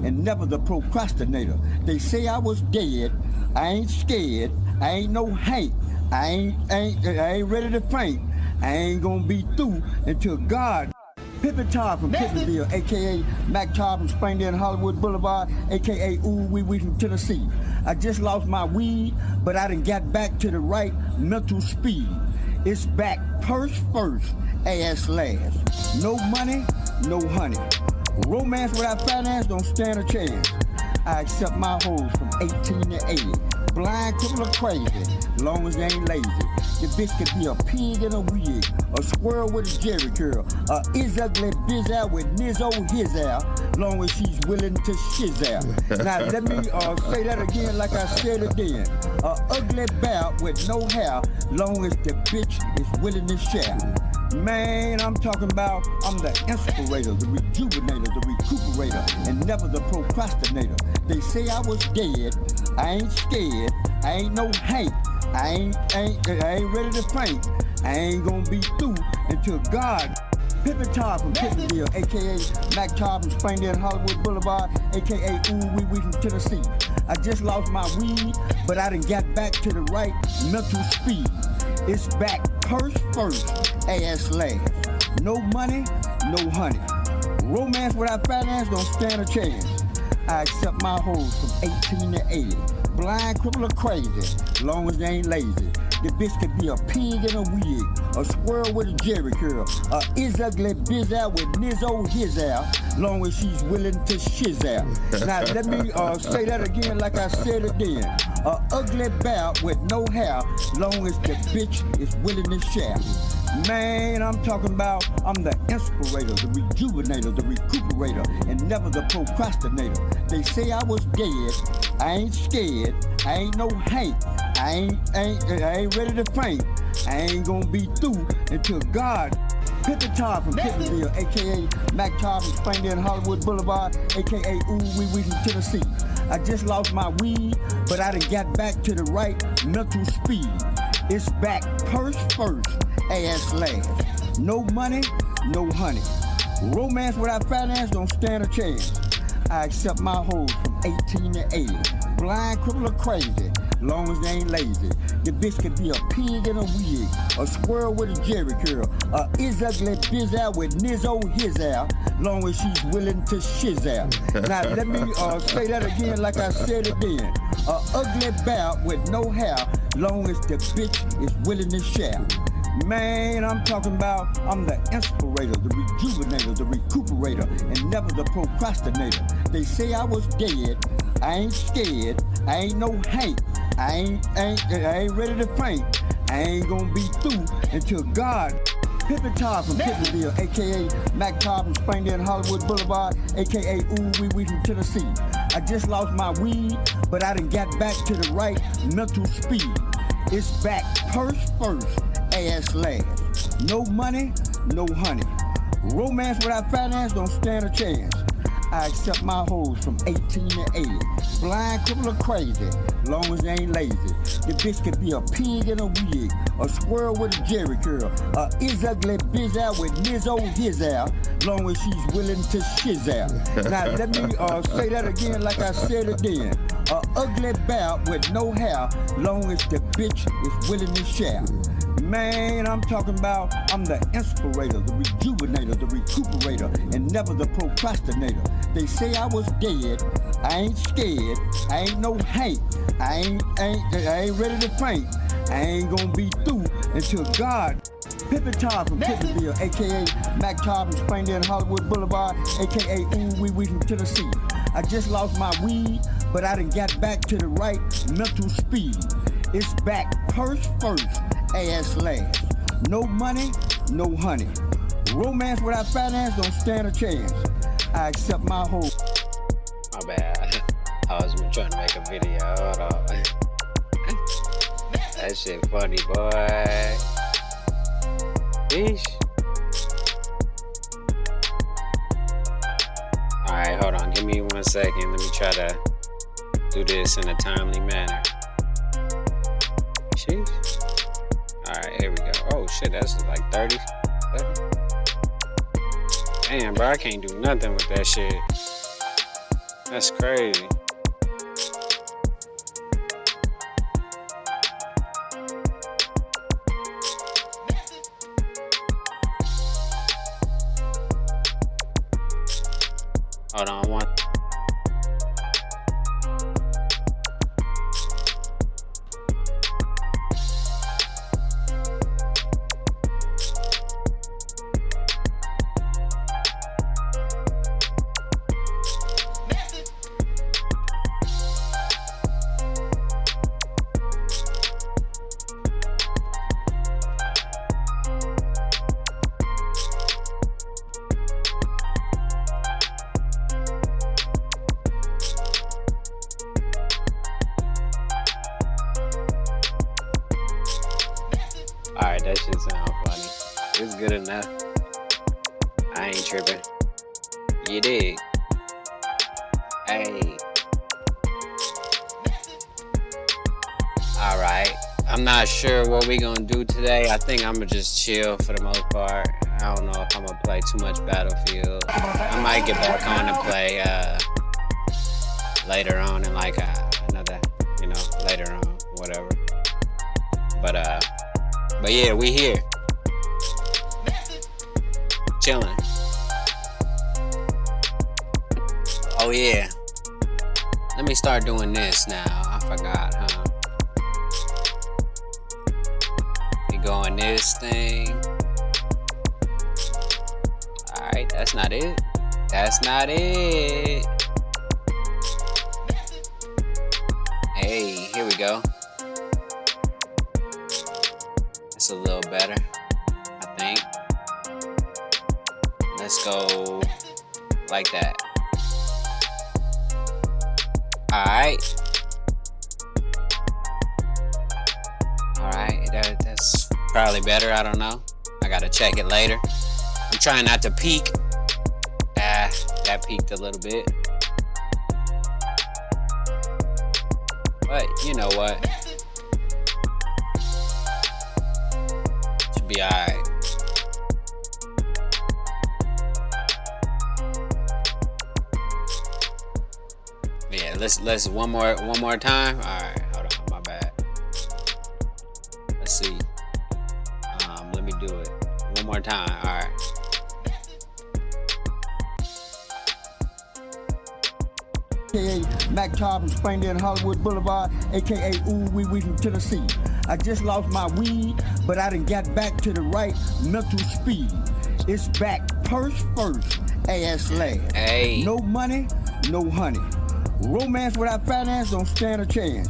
and never the procrastinator. They say I was dead, I ain't scared, I ain't no Hank, I ain't ready to faint. I ain't gonna be through until God. Pippin Todd from Pippenville, a.k.a. Mac Todd from Springdale and Hollywood Boulevard, a.k.a. Ooh Wee Wee from Tennessee. I just lost my weed, but I done got back to the right mental speed. It's back purse first, ass last. No money, no honey. Romance without finance don't stand a chance. I accept my hoes from 18 to 80. Blind, cripple, or crazy, long as they ain't lazy. The bitch could be a pig in a wig, a squirrel with a jerry curl, a is ugly biz out with Nizzo his out, long as she's willing to shiz out. Now let me say that again like I said it then. A ugly bout with no hair, long as the bitch is willing to share. Man, I'm talking about I'm the inspirator, the rejuvenator, the recuperator, and never the procrastinator. They say I was dead, I ain't scared, I ain't no Hank, I ain't ready to faint. I ain't gonna be through until God. Pippin Todd from Pippenville, a.k.a. Mac Todd from Springdale and Hollywood Boulevard, a.k.a. Ooh Wee Wee from Tennessee. I just lost my weed, but I done got back to the right mental speed. It's back purse first, ass last. No money, no honey. Romance without finance don't stand a chance. I accept my hoes from 18 to 80. Blind, cripple, or crazy, long as they ain't lazy. The bitch could be a pig in a wig, a squirrel with a jerry curl, a is ugly biz out with Nizzo his out, long as she's willing to shiz out. Now let me say that again like I said it then. A ugly bout with no hair, long as the bitch is willing to share. Man, I'm talking about I'm the inspirator, the rejuvenator, the recuperator, and never the procrastinator. They say I was dead, I ain't scared, I ain't no Hank, I ain't ready to faint. I ain't gonna be through until God. Pippin Todd from Pippenville, a.k.a. Mac Todd from Springdale and Hollywood Boulevard, a.k.a. Ooh Wee Wee from Tennessee. I just lost my weed, but I done got back to the right mental speed. It's back purse first, ass last. No money, no honey. Romance without finance don't stand a chance. I accept my hoes from 18 to 80. Blind, cripple, or crazy, long as they ain't lazy. The bitch could be a pig in a wig, a squirrel with a jerry curl, a is ugly biz out with Nizzo his out, long as she's willing to shiz out. Now let me say that again like I said it then. A ugly bout with no hair, long as the bitch is willing to share. Man, I'm talking about I'm the inspirator, the rejuvenator, the recuperator, and never the procrastinator. They say I was dead, I ain't scared, I ain't no Hank, I ain't ready to faint. I ain't gonna be through until God. Pippin Todd from Pippenville, a.k.a. Mac Todd from Springdale and Hollywood Boulevard, a.k.a. Ooh Wee Wee from Tennessee. I just lost my weed, but I done got back to the right mental speed. It's back purse first, ass last. No money, no honey. Romance without finance don't stand a chance. I accept my hoes from 18 to 80. Blind, cripple, or crazy, long as they ain't lazy. The bitch could be a pig in a wig, a squirrel with a jerry curl, a is ugly biz out with Nizzo his out, long as she's willing to shiz out. Now let me say that again like I said it then. A ugly bout with no hair, long as the bitch is willing to share. Man, I'm talking about I'm the inspirator, the rejuvenator, the recuperator, and never the procrastinator. They say I was dead, I ain't scared, I ain't no Hank, I ain't ready to faint. I ain't gonna be through until God. Pippin Todd from Pippenville, a.k.a. Mac Todd from Springdale and Hollywood Boulevard, a.k.a. Ooh Wee Wee from Tennessee. I just lost my weed, but I done got back to the right mental speed. It's back purse first, ass last. No money, no honey. Romance without finance don't stand a chance. I accept my hope. My bad. I was trying to make a video. Hold on. That shit funny, boy. Yeesh. Alright, hold on. Give me 1 second. Let me try to do this in a timely manner. Sheesh. Alright, here we go. Oh shit, that's like 30. Damn, bro, I can't do nothing with that shit. That's crazy. Hold on, one. Alright, that shit sound funny. It's good enough. I ain't tripping. You dig? Hey. Alright. I'm not sure what we gonna do today. I think I'm gonna just chill for the most part. I don't know if I'm gonna play too much Battlefield. I might get back on and play later on in like another, later on, whatever. But yeah, we here. Chilling. Oh yeah. Let me start doing this now. I forgot, huh? We going this thing. Alright, that's not it. That's not it. Hey, here we go. That's a little better, I think. Let's go like that. Alright. Alright, that's probably better, I don't know. I gotta check it later. I'm trying not to peek. That peaked a little bit. But you know what? Should be alright. Yeah, let's one more time. Alright, hold on, my bad. Let's see. Let me do it. One more time. Alright. AKA Mac Top from Springdale and Hollywood Boulevard, AKA Ooh Wee Wee from Tennessee. I just lost my weed, but I done got back to the right mental speed. It's back purse first, ass last. Hey. No money, no honey. Romance without finance don't stand a chance.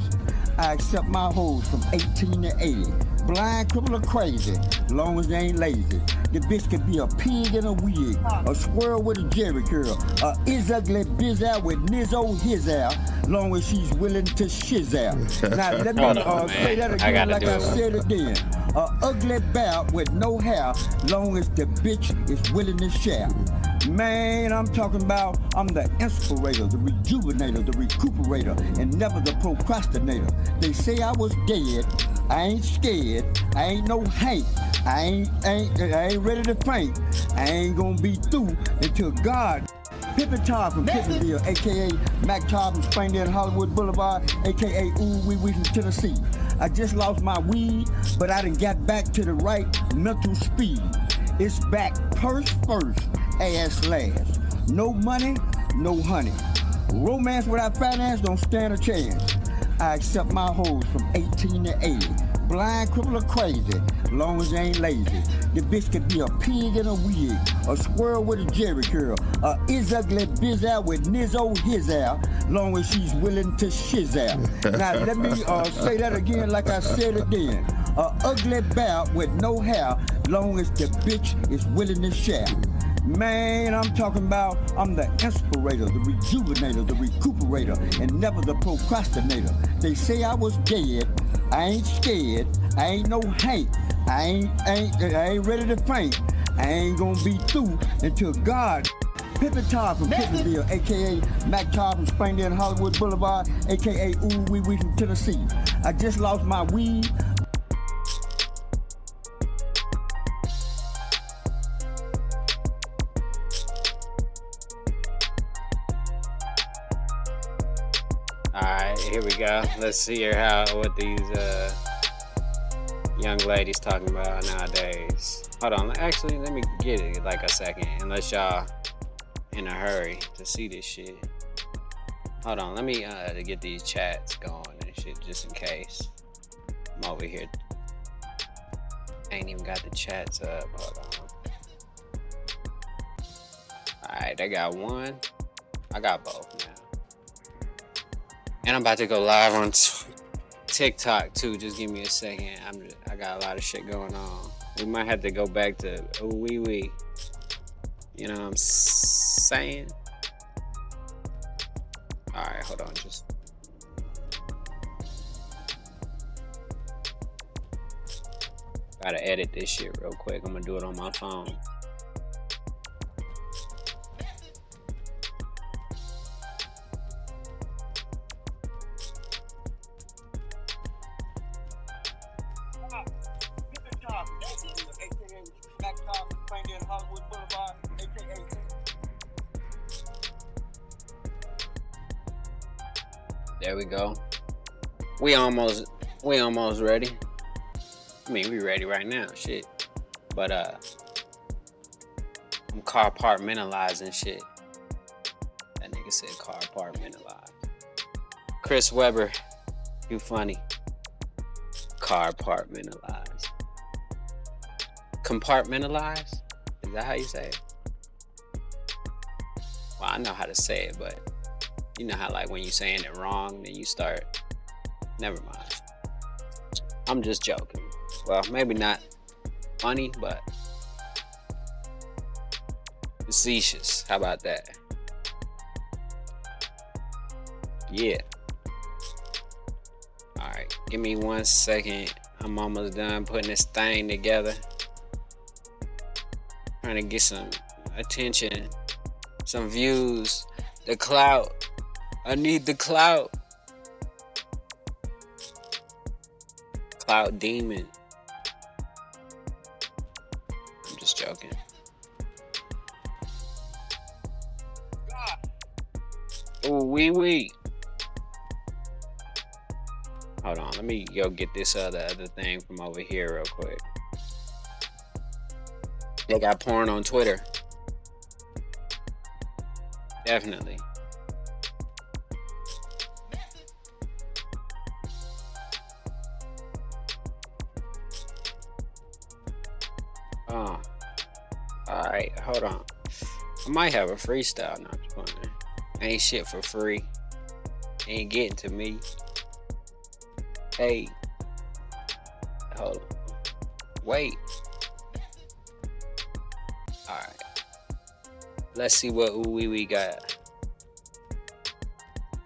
I accept my hoes from 18 to 80. Blind, cripple, or crazy, long as they ain't lazy. The bitch could be a pig in a wig, a squirrel with a jerry curl, a is ugly biz out with nizzo his out, long as she's willing to shiz out. Now let me say that again like I said it then. A ugly bout with no hair, long as the bitch is willing to share. Man, I'm talking about, I'm the inspirator, the rejuvenator, the recuperator, and never the procrastinator. They say I was dead, I ain't scared, I ain't no Hank, I ain't ready to faint, I ain't gonna be through until God. Pippin Todd from Pippenville, aka Mac Todd from Springdale and Hollywood Boulevard, aka Ooh Wee Wee from Tennessee. I just lost my weed, but I done got back to the right mental speed. It's back purse first, ass last. No money, no honey. Romance without finance don't stand a chance. I accept my hoes from 18 to 80. Blind, cripple, or crazy, long as they ain't lazy. The bitch could be a pig in a wig, a squirrel with a jerry curl, a is ugly biz out with nizzo his out, long as she's willing to shiz out. Now let me say that again like I said it then. A ugly bout with no hair, long as the bitch is willing to share. Man, I'm talking about, I'm the inspirator, the rejuvenator, the recuperator, and never the procrastinator. They say I was dead, I ain't scared, I ain't no Hank, I ain't ready to faint, I ain't gonna be through until God. Pippin Todd from Pippenville, aka Mac Todd from Springdale and Hollywood Boulevard, aka Ooh Wee Wee from Tennessee. I just lost my weed. Alright, here we go. Let's hear what these young ladies talking about nowadays. Hold on, actually let me get it like a second, unless y'all in a hurry to see this shit. Hold on, let me get these chats going and shit just in case. I'm over here. Ain't even got the chats up. Hold on. Alright, I got one. I got both now. And I'm about to go live on TikTok too. Just give me a second. I got a lot of shit going on. We might have to go back to ooh wee wee. You know what I'm saying? Alright, hold on. Just gotta edit this shit real quick. I'm gonna do it on my phone. There we go. We almost ready. I mean, we ready right now, shit. But I'm compartmentalizing shit. That nigga said compartmentalize. Chris Webber, you funny. Compartmentalize. Compartmentalize? Is that how you say it? Well, I know how to say it, but you know how like when you saying it wrong, then you start. Never mind. I'm just joking. Well, maybe not funny, but facetious. How about that? Yeah. Alright, give me 1 second. I'm almost done putting this thing together. Trying to get some attention, some views, the clout. I need the clout. Clout demon. I'm just joking. Ooh, wee wee. Hold on, let me go get this other thing from over here real quick. They got porn on Twitter. Definitely. Alright, hold on. I might have a freestyle. No, I'm just playing. Ain't shit for free. Ain't getting to me. Hey. Hold on. Wait. Alright. Let's see what ooh wee we got.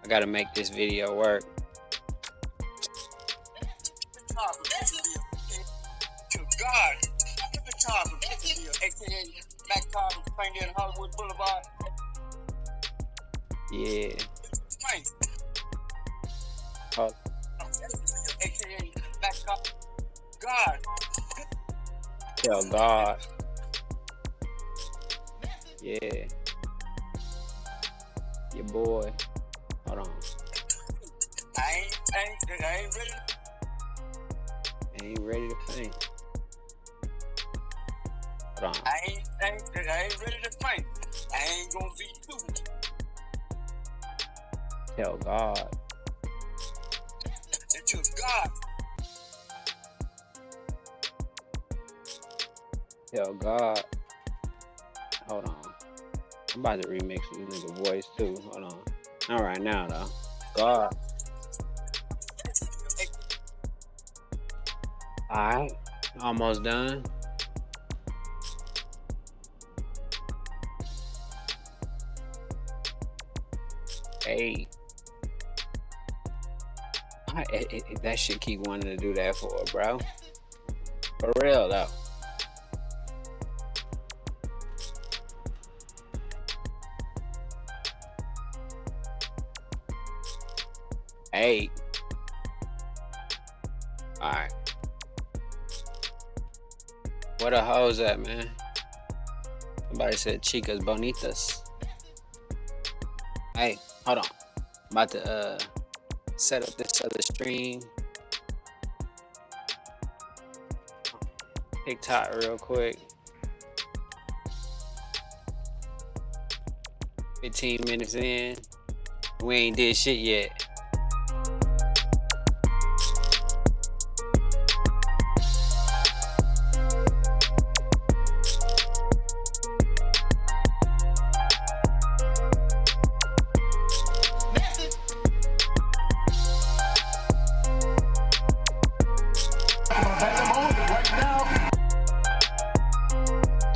I gotta make this video work. To God. AKA Mac Top, Springdale, Hollywood Boulevard. Yeah. Hold. AKA Mac Top. God. Tell God. Yeah. Your boy. Hold on. I ain't ready. Ain't ready to faint. Hold on. I ain't ready to faint. I ain't gonna be fooled. Tell God. To God. Tell God. Hold on. I'm about to remix this nigga voice too. Hold on. Not right now though. God. Alright. Almost done. Hey. That shit keep wanting to do that for, bro. For real though. Hey. Alright. Where the hoes at, man? Somebody said chicas bonitas. Hey, hold on. I'm about to set up this other stream. TikTok real quick. 15 minutes in. We ain't did shit yet.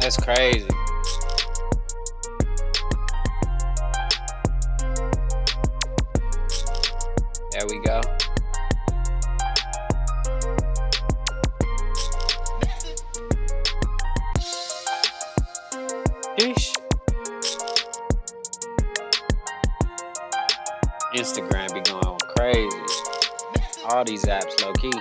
That's crazy. There we go. Ish. Instagram be going crazy. All these apps low key.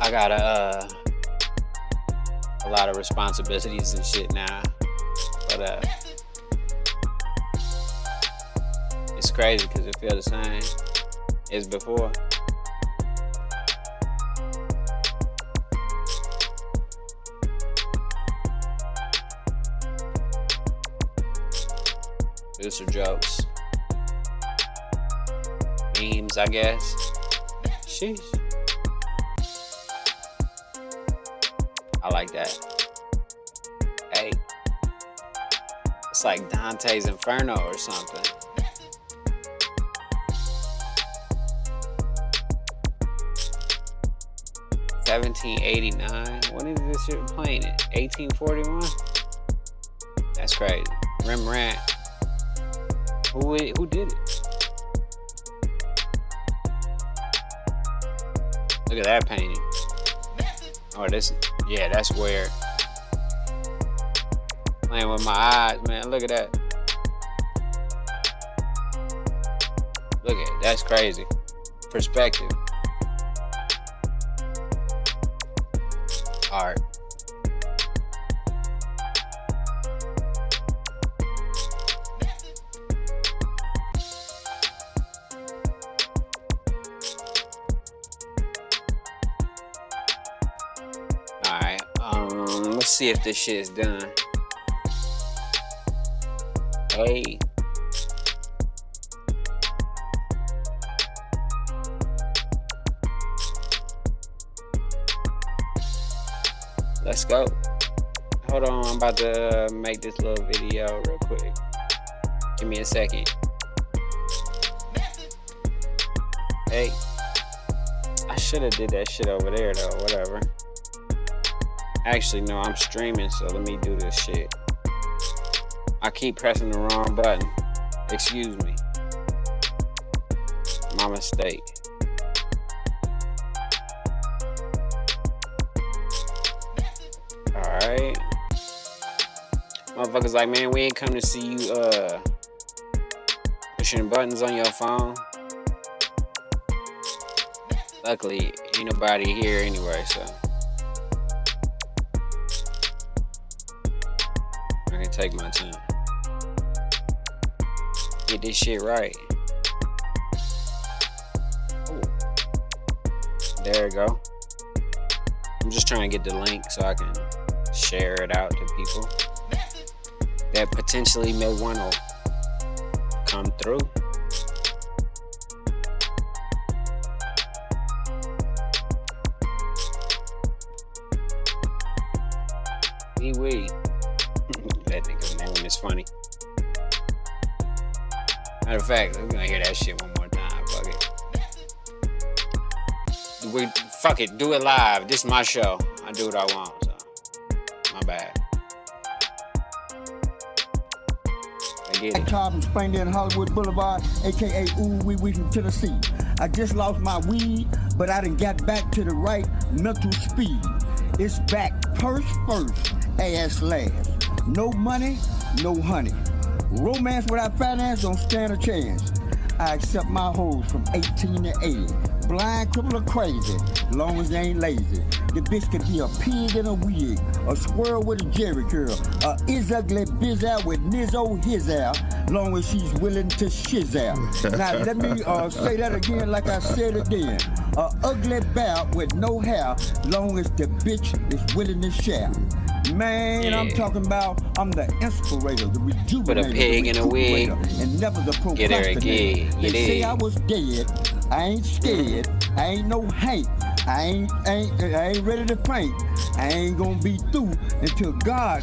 I got a lot of responsibilities and shit now, but it's crazy because it feels the same as before. These are jokes, memes, I guess. Sheesh. I like that. Hey, it's like Dante's Inferno or something. $17.89. When is this shit playing it? 1841. That's crazy. Rembrandt. Who did it? Look at that painting. Oh, yeah, that's weird. Playing with my eyes, man. Look at that. Look at it. That's crazy. Perspective. Art. Let's see if this shit is done. Hey. Let's go. Hold on, I'm about to make this little video real quick. Give me a second. Hey. I should have did that shit over there though, whatever. Actually, no, I'm streaming, so let me do this shit. I keep pressing the wrong button. Excuse me. My mistake. Alright. Motherfuckers like, man, we ain't come to see you pushing buttons on your phone. Luckily, ain't nobody here anyway, so I can take my time. Get this shit right. Ooh. There we go. I'm just trying to get the link so I can share it out to people that potentially may want to come through. Wee. That nigga's name is funny. Matter of fact, we're gonna hear that shit one more time. Fuck it. Fuck it. Do it live. This is my show. I do what I want. So, my bad. I get it. Tom from Springdale, Hollywood Boulevard, aka Ooh Wee Wee from Tennessee. I just lost my weed, but I done got back to the right mental speed. It's back purse first, ass last. No money, no honey. Romance without finance don't stand a chance. I accept my hoes from 18 to 80. Blind, cripple, or crazy, long as they ain't lazy. The bitch could be a pig in a wig, a squirrel with a jerry curl, a is ugly biz out with nizzo his out, long as she's willing to shiz out. Now let me say that again like I said it then. A ugly bout with no hair, long as the bitch is willing to share. Man, Yeah. I'm talking about, I'm the inspirator, the rejuvenator, Put a pig the in a wig. recuperator, and never the Get her a procrastinator. gig, you They say dig? I was dead, I ain't scared, I ain't no Hank, I ain't ready to faint, I ain't gonna be through until God.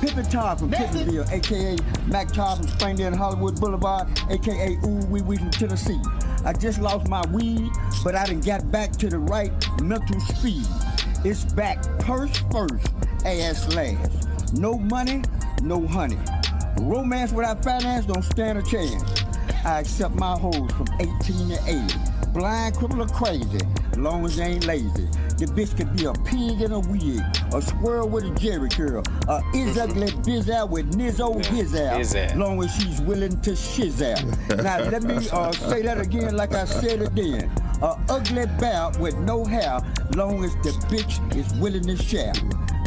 Pippin Todd from Pittsville, aka Mac Todd from Springdale and Hollywood Boulevard, aka Ooh Wee Wee from Tennessee. I just lost my weed, but I done got back to the right mental speed. It's back purse first, ass last. No money, no honey. Romance without finance don't stand a chance. I accept my hoes from 18 to 80. Blind, cripple, or crazy, long as they ain't lazy. The bitch could be a pig in a wig, a squirrel with a jerry curl, a is ugly biz out with nizzo his His out, out. long as she's willing to shiz out. Now let me say that again like I said it then. A ugly bout with no hair, long as the bitch is willing to share.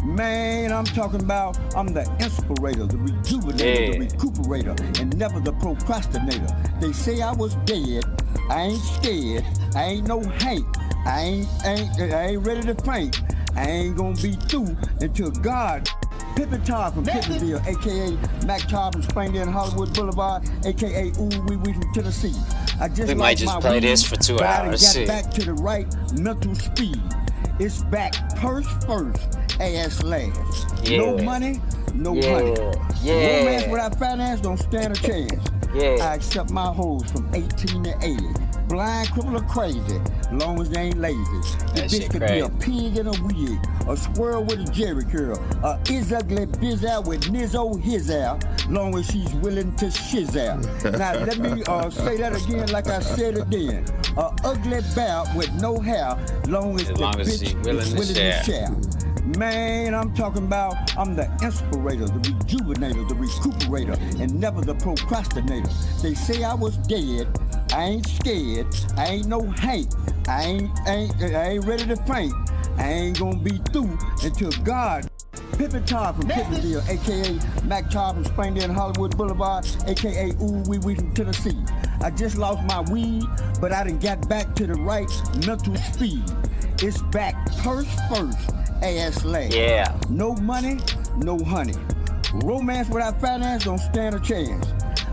Man, I'm talking about, I'm the inspirator, the rejuvenator, the recuperator, and never the procrastinator. They say I was dead, I ain't scared, I ain't no Hank, I ain't ready to faint, I ain't gonna be through until God. Pippin Todd from Pittsville, aka Mac Todd from Springdale and Hollywood Boulevard, aka Ooh Wee Wee from Tennessee. I just We might lost just my play weed, this for 2 but I done hours, got shit. back to the right mental speed. It's back purse first, ass last. No Yeah. money, no Yeah. honey. Yeah. Romance without finance don't stand a chance. Yeah. I accept my hoes from 18 to 80. Blind, cripple, or crazy, long as they ain't lazy. The That bitch shit could crazy. be a pig in a wig, a squirrel with a jerry curl, a is ugly biz out with nizzo his out, long as she's willing to shiz out. Now let me say that again like I said it then. A ugly bout with no hair, long as As the long as bitch she willing is to willing share. to share. Man, I'm talking about, I'm the inspirator, the rejuvenator, the recuperator, and never the procrastinator. They say I was dead, I ain't scared, I ain't no Hank, I ain't ready to faint, I ain't gonna be through until God. Pippin Todd from Pittsville, aka Mac Todd from Springdale and Hollywood Boulevard, aka Ooh Wee Wee from Tennessee. I just lost my weed, but I done got back to the right mental speed. It's back purse first, ass last. Yeah. No money, no honey. Romance without finance don't stand a chance.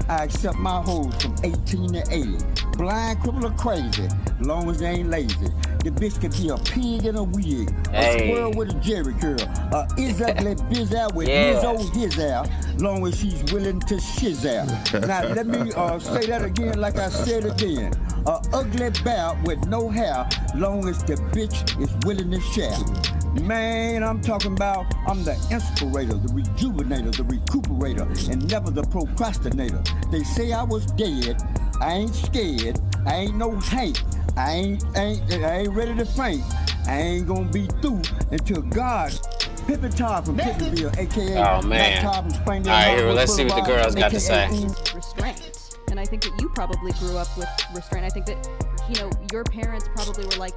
I accept my hoes from 18 to 80. Blind, cripple, or crazy, long as they ain't lazy. The bitch could be a pig in a wig, a Hey. squirrel with a jerry curl, a is ugly biz out with Yeah. nizzo his out, long as she's willing to shiz out. Now let me say that again like I said it then. A ugly bout with no hair, long as the bitch is willing to share. Man, I'm talking about, I'm the inspirator, the rejuvenator, the recuperator, and never the procrastinator. They say I was dead, I ain't scared, I ain't no Hank, I ain't ready to faint, I ain't gonna be through until God. Pippin Todd from Pittsville, aka Oh, man. Mac Todd from Springdale. All right, Hollywood let's see what the Boulevard, girls got to aka say. Ooh Restraint. And I think that you probably grew up with restraint. I think that, your parents probably were like,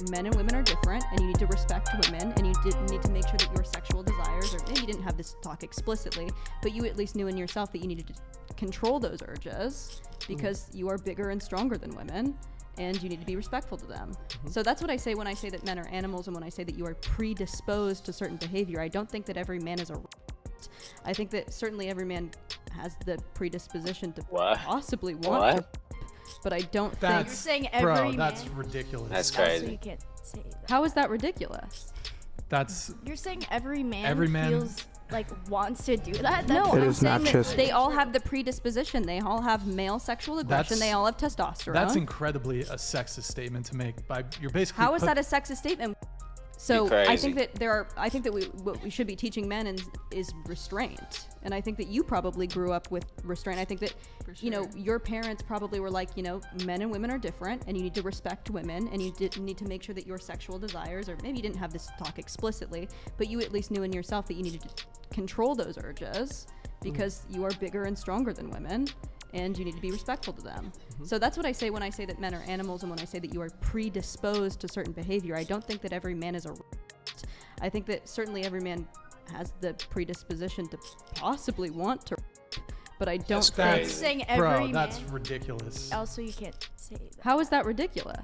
men and women are different and you need to respect women and you didn't need to make sure that your sexual desires, or maybe you didn't have this talk explicitly, but you at least knew in yourself that you needed to control those urges because you are bigger and stronger than women and you need to be respectful to them. So that's what I say when I say that men are animals and when I say that you are predisposed to certain behavior. I don't think that every man is a I think that certainly every man has the predisposition to What? possibly want What? to, but I don't That's, think. You're saying every bro, man. that's ridiculous. That's So crazy. you can't say that. How is that ridiculous? That's You're saying every man feels like wants to do that? No, That's I'm is saying not that just- they all have the predisposition. They all have male sexual aggression. That's- They all have testosterone. that's incredibly a sexist statement to make. You're basically How is that a sexist statement? So You're crazy. I think that I think that what we should be teaching men is restraint, and I think that you probably grew up with restraint. I think that your parents probably were like, men and women are different, and you need to respect women, and you need to make sure that your sexual desires, or maybe you didn't have this talk explicitly, but you at least knew in yourself that you needed to control those urges because you are bigger and stronger than women. and you need to be respectful to them. So that's what I say when I say that men are animals, and when I say that you are predisposed to certain behavior. I don't think that every man is a rapist. I think that certainly every man has the predisposition to possibly want to rape, but I don't That's think... crazy. Saying every Bro, man. that's ridiculous. Also, you can't say that. How is that ridiculous?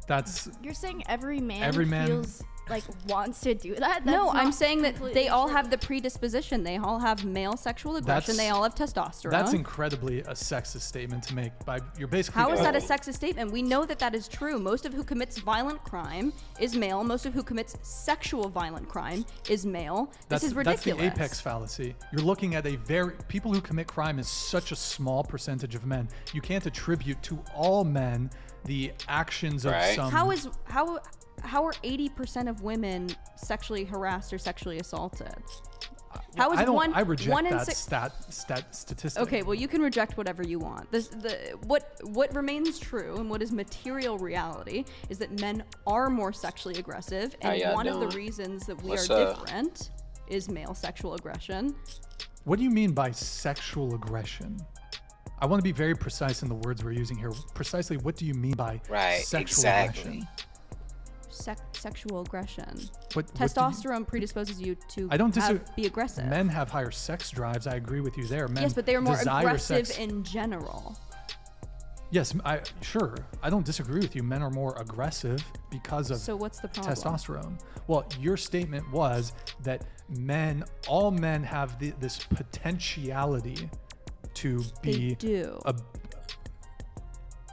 That's You're saying every man feels like wants to do that? No, That's I'm not saying that completely they all true. have the predisposition. They all have male sexual aggression. They all have testosterone. that's incredibly a sexist statement to make. You're basically How is that a sexist statement? We know that that is true. Most of who commits violent crime is male. Most of who commits sexual violent crime is male. This is ridiculous. That's the apex fallacy. You're looking at people who commit crime is such a small percentage of men. You can't attribute to all men the actions of Right. some. How are 80% of women sexually harassed or sexually assaulted? How is I reject one in that six? statistic. Okay, well you can reject whatever you want. What remains true and what is material reality is that men are more sexually aggressive, How and y'all one of doing? the reasons that we What's are up? different is male sexual aggression. What do you mean by sexual aggression? I want to be very precise in the words we're using here. Precisely, what do you mean by Right, sexual exactly. aggression? Sexual aggression. What do you- Testosterone predisposes you to I don't disagree. be aggressive. Men have higher sex drives. I agree with you there. Men yes, but they are more desire aggressive sex. in general. Yes, sure. I don't disagree with you. Men are more aggressive because of So what's the problem? testosterone. Well, your statement was that all men have this potentiality to They be do. a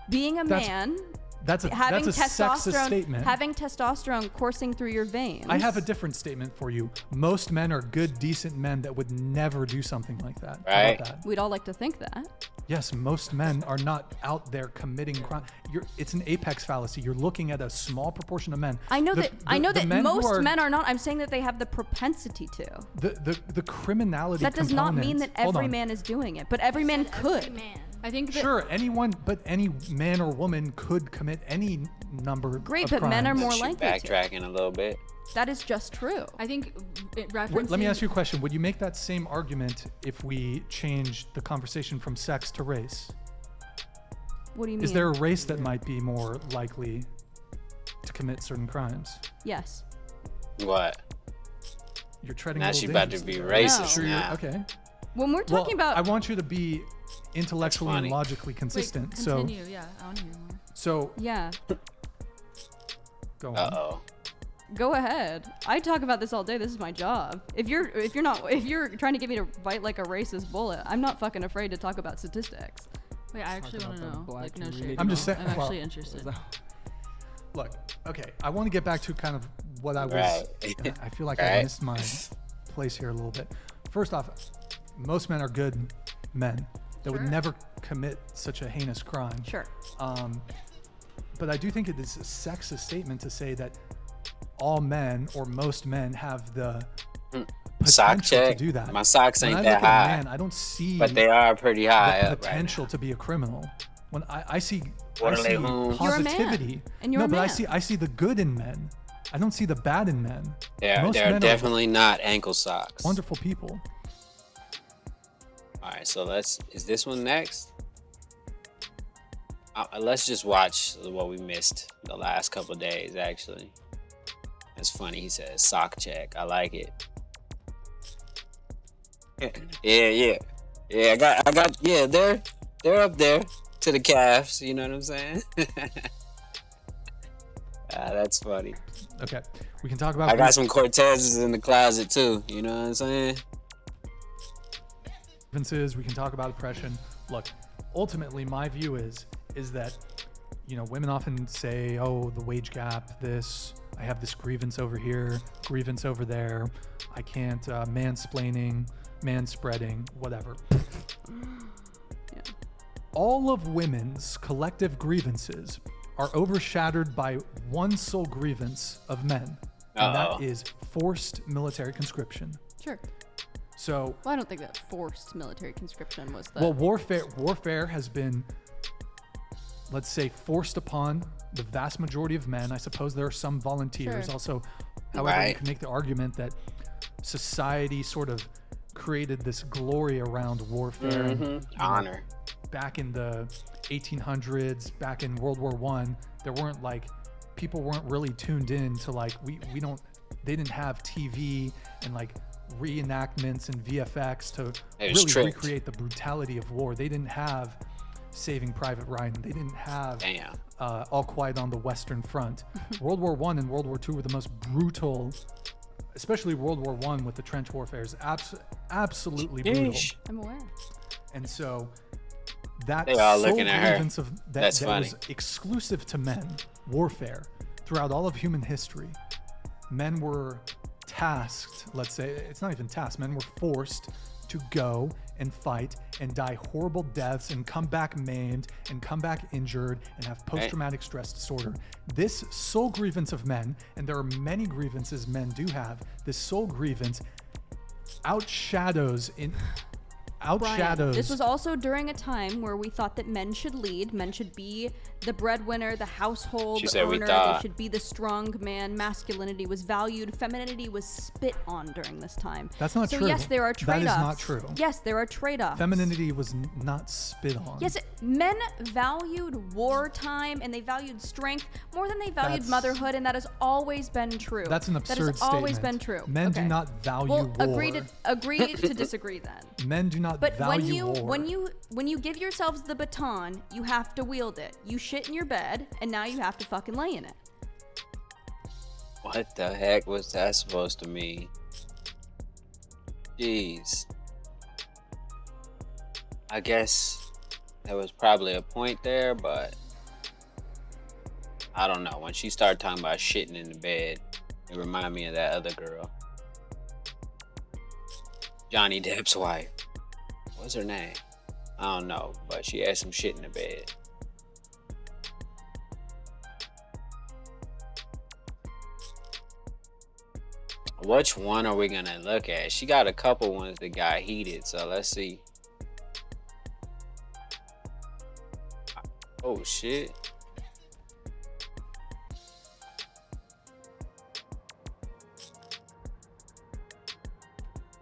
Being a That's- man, that's a having sexist testosterone, statement. having testosterone coursing through your veins. I have a different statement for you. Most men are good, decent men that would never do something like that. How Right. about that? We'd all like to think that. Yes, most men are not out there committing crime. It's an apex fallacy. You're looking at a small proportion of men. I know The- that. the- I know the that men who most are- men are not. I'm saying that they have the propensity to. the criminality. That does not mean that Hold every on. man is doing it, but every man could. Every man. I think that Sure, any man or woman could commit any number. Great, of but men are crimes. more She likely to. backtracking a little bit. That is just true. I think Let me ask you a question. Would you make that same argument if we changed the conversation from sex to race? What do you mean? Is there a race that might be more likely to commit certain crimes? Yes. What? You're treading Now a she little about to be dangerously. racist Sure, you're- now. okay. When we're Well, talking about I want you to be intellectually and funny. logically consistent. So, continue. Yeah, I want to hear more. so yeah, go on. Uh-oh. go ahead. I talk about this all day. This is my job. If you're trying to get me to bite like a racist bullet, I'm not fucking afraid to talk about statistics. Wait, I actually want to about the know. black Like, no community. shade. I'm just saying- I'm well, actually interested. Look, okay, I want to get back to kind of what I was. Right. I feel like I Right. missed my place here a little bit. First off, most men are good men that would Sure. never commit such a heinous crime. Sure. But I do think it is a sexist statement to say that all men or most men have the Sock potential check. to do that. My socks When ain't I that look at a high, man, I don't see but they are pretty high the up right potential now. to be a criminal. When I see Waterloo Homes. You're a man, positivity, and you're no, a but man. I see the good in men. I don't see the bad in men. They're Most men are definitely not ankle socks. wonderful people. All right, so is this one next? Let's just watch what we missed the last couple of days. Actually, it's funny. He says sock check. I like it. Yeah. I got. Yeah, they're up there to the calves. You know what I'm saying? That's funny. Okay, we can talk about. I got some Cortezes in the closet too. You know what I'm saying? grievances. We can talk about oppression. Look, ultimately, my view is that, you know, women often say, "Oh, the wage gap. This. I have this grievance over here, grievance over there. I can't mansplaining, manspreading, whatever." Yeah. All of women's collective grievances are overshadowed by one sole grievance of men, and that is forced military conscription. Sure. So, Well, I don't think that forced military conscription was the. well, warfare has been, let's say, forced upon the vast majority of men. I suppose there are some volunteers Sure. also. However, you Right. can make the argument that society sort of created this glory around warfare. Honor. back in the 1800s, back in World War One, there weren't like, people weren't really tuned in to like, they didn't have TV and like reenactments and VFX to It was really strict. recreate the brutality of war. They didn't have Saving Private Ryan. They didn't have Damn. All Quiet on the Western Front. World War One and World War Two were the most brutal, especially World War One with the trench warfare is absolutely brutal. Yeesh. I'm aware. And so that They all sole looking at her. grievance of that, That's that funny. was exclusive to men, warfare, throughout all of human history. Men were tasked, let's say, it's not even tasked, men were forced to go and fight and die horrible deaths and come back maimed and come back injured and have post-traumatic stress disorder. This sole grievance of men, and there are many grievances men do have, this sole grievance outshadowes Brian, this was also during a time where we thought that men should lead, men should be the breadwinner, the household She said we owner, thought. they should be the strong man, masculinity was valued, femininity was spit on during this time. That's not so true. yes, there are That trade-offs. is not true. Yes, there are trade-offs. Femininity was not spit on. Yes, men valued wartime and they valued strength more than they valued That's- motherhood, and that has always been true. That's an absurd That has always statement. been true. Men do Okay. not value well, war. agree to disagree then. Men do not But value when war. when you give yourselves the baton, you have to wield it. You shit in your bed, and now you have to fucking lay in it. What the heck was that supposed to mean? Jeez. I guess there was probably a point there, but I don't know. When she started talking about shitting in the bed, it reminded me of that other girl. Johnny Depp's wife. What's her name? I don't know, but she had some shit in the bed. Which one are we gonna look at? She got a couple ones that got heated, so let's see. Oh shit.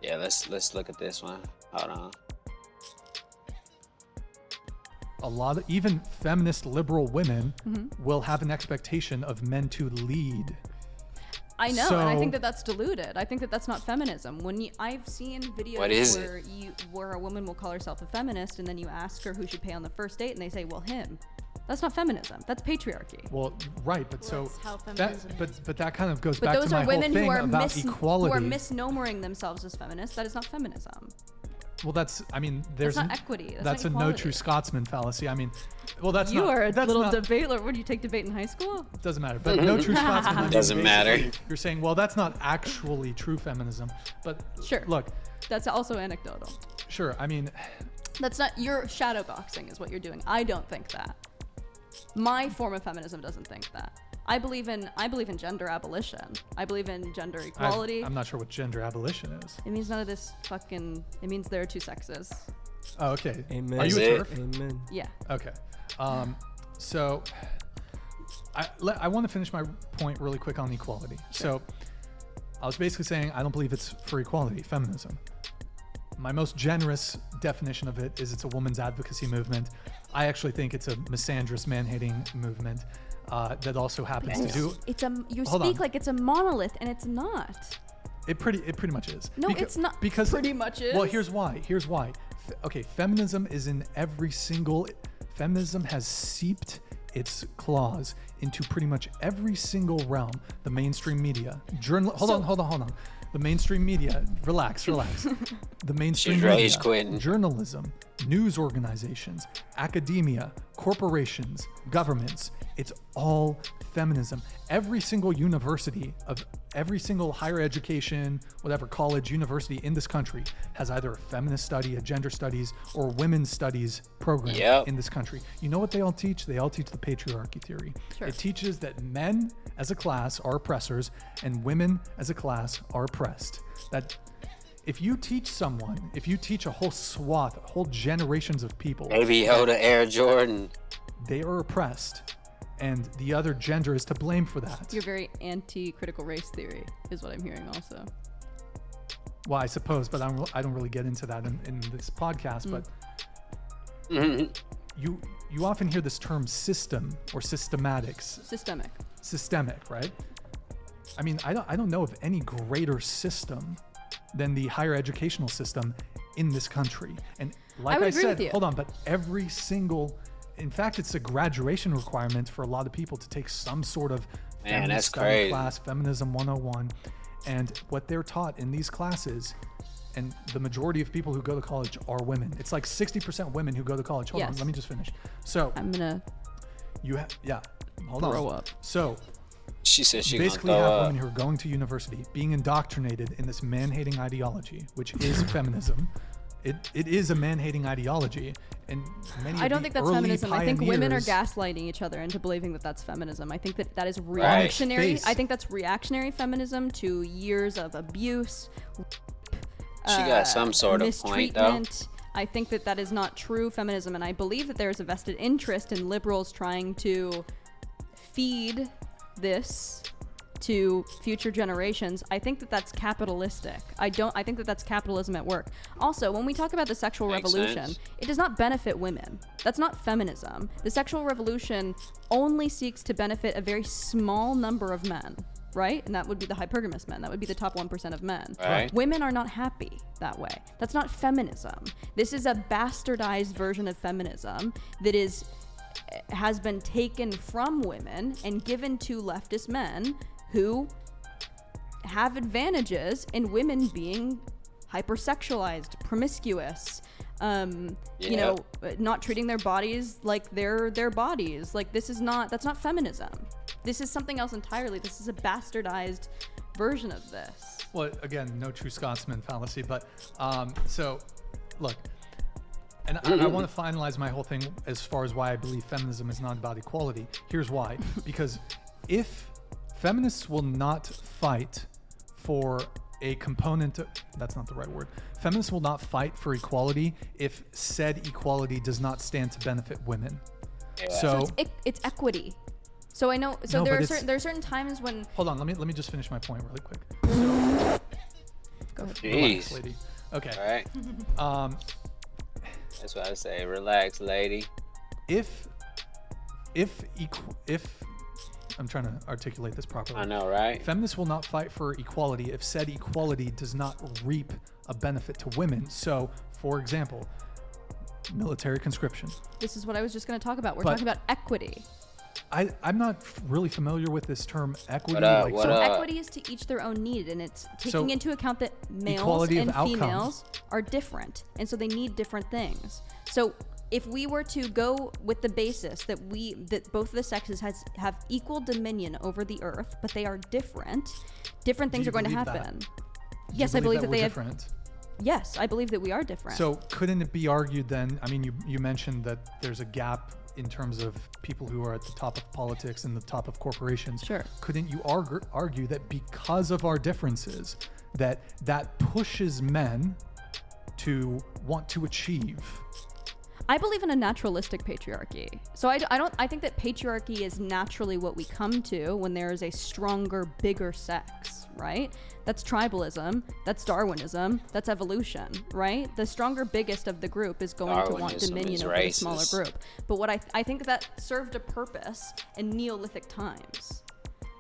Yeah, let's look at this one. Hold on. A lot of even feminist liberal women Mm-hmm. will have an expectation of men to lead. I know, and I So- think that that's diluted. I think that that's not feminism. I've seen videos What is where a woman will call herself a feminist, and then you ask her who should pay on the first date, and they say, "Well, him." That's not feminism. That's patriarchy. Well, right, but so That's how that feminism but that kind of goes But back those to my are whole women thing who are about equality. who are misnomering themselves as feminists. That is not feminism. Well, that's I mean, there's not equity. That's That's not a no equality. true Scotsman fallacy. I mean, well, that's You not, are a that's little not, debater. What did you take debate in high school? doesn't matter. But no true Scotsman. I mean, Doesn't matter. basically, You're saying, well, that's not actually true feminism. But Sure. look, That's also anecdotal. sure. I mean, That's not your shadow boxing is what you're doing. I don't think that. My form of feminism doesn't think that. I believe in gender abolition. I believe in gender equality. I'm not sure what gender abolition is. It means none of this fucking. It means there are two sexes. Oh, okay. Amen. Are you Is a it? turf? Amen. Yeah. Okay. So I want to finish my point really quick on equality. So I was basically saying I don't believe it's for equality, feminism. My most generous definition of it is it's a woman's advocacy movement. I actually think it's a misandrous, man-hating movement that also happens to do. It's a. You Hold speak on. like it's a monolith, and it's not. It pretty much is. No, it's not. Because Pretty much is. Well, here's why. Okay, feminism is in every single. Feminism has seeped its claws into pretty much every single realm. The mainstream media, hold on. The mainstream media. Relax. The mainstream She's media, rage quitting. journalism, news organizations, academia, corporations, governments. It's all feminism. Every single university of every single higher education, whatever college, university in this country has either a feminist study, a gender studies, or women's studies program Yep. in this country. You know what they all teach? They all teach the patriarchy theory. Sure. It teaches that men as a class are oppressors and women as a class are oppressed. That if you teach a whole swath, whole generations of people, Baby Yoda Air Jordan. they are oppressed and the other gender is to blame for that. You're very anti-critical race theory, is what I'm hearing. Also, Well, I suppose, but I don't really get into that in this podcast. But you often hear this term system or systematics. Systemic, right? I mean, I don't know of any greater system than the higher educational system in this country. And like I said, hold on, but every single, in fact, it's a graduation requirement for a lot of people to take some sort of feminist study class, Feminism 101. And what they're taught in these classes, and the majority of people who go to college are women. It's like 60% women who go to college. Hold on, let me just finish. So I'm gonna throw up. So she says she basically gonna have throw women up. who are going to university being indoctrinated in this man-hating ideology, which is feminism. It is a man-hating ideology, and many. I don't think that's feminism. I think women are pioneers- gaslighting each other into believing that that's feminism. I think that is reactionary. Face. I think that's reactionary feminism to years of abuse. She got some sort of point, though. mistreatment. I think that is not true feminism, and I believe that there is a vested interest in liberals trying to feed this to future generations. I think that that's capitalistic. I think that that's capitalism at work. Also, when we talk about the sexual Makes revolution, sense. it does not benefit women. That's not feminism. The sexual revolution only seeks to benefit a very small number of men, right? And that would be the hypergamous men. That would be the top 1% of men. Right. Women are not happy that way. That's not feminism. This is a bastardized version of feminism that has been taken from women and given to leftist men who have advantages in women being hypersexualized, promiscuous, not treating their bodies like their bodies. Like that's not feminism. This is something else entirely. This is a bastardized version of this. Well, again, no true Scotsman fallacy, but so look, and I want to finalize my whole thing as far as why I believe feminism is not about equality. Here's why. Because if feminists will not fight for a component that's not the right word. Feminists will not fight for equality if said equality does not stand to benefit women. Yeah. So it's equity. So I know. So No, there but are certain times when. Hold on, let me just finish my point really quick. Go ahead. Relax, Jeez. lady. Okay. All right. That's what I say. Relax, lady. If I'm trying to articulate this properly. I know, right? Feminists will not fight for equality if said equality does not reap a benefit to women. So, for example, military conscription. This is what I was just going to talk about. We're But- talking about equity. I'm not really familiar with this term equity. What So up? equity is to each their own need, and it's taking into account that males equality of and outcomes. females are different, and so they need different things. So if we were to go with the basis that both of the sexes have equal dominion over the earth, but they are different things you are going to believe happen. that? Yes, I believe that we're they have. different. Yes, I believe that we are different. So couldn't it be argued then? I mean, you mentioned that there's a gap in terms of people who are at the top of politics and the top of corporations. Sure. Couldn't you argue that because of our differences, that pushes men to want to achieve? I believe in a naturalistic patriarchy. So I think that patriarchy is naturally what we come to when there is a stronger, bigger sex, right? That's tribalism, that's Darwinism, that's evolution, right? The stronger, biggest of the group is going to want Darwinism dominion is over the smaller racist. group. But what I think that served a purpose in Neolithic times.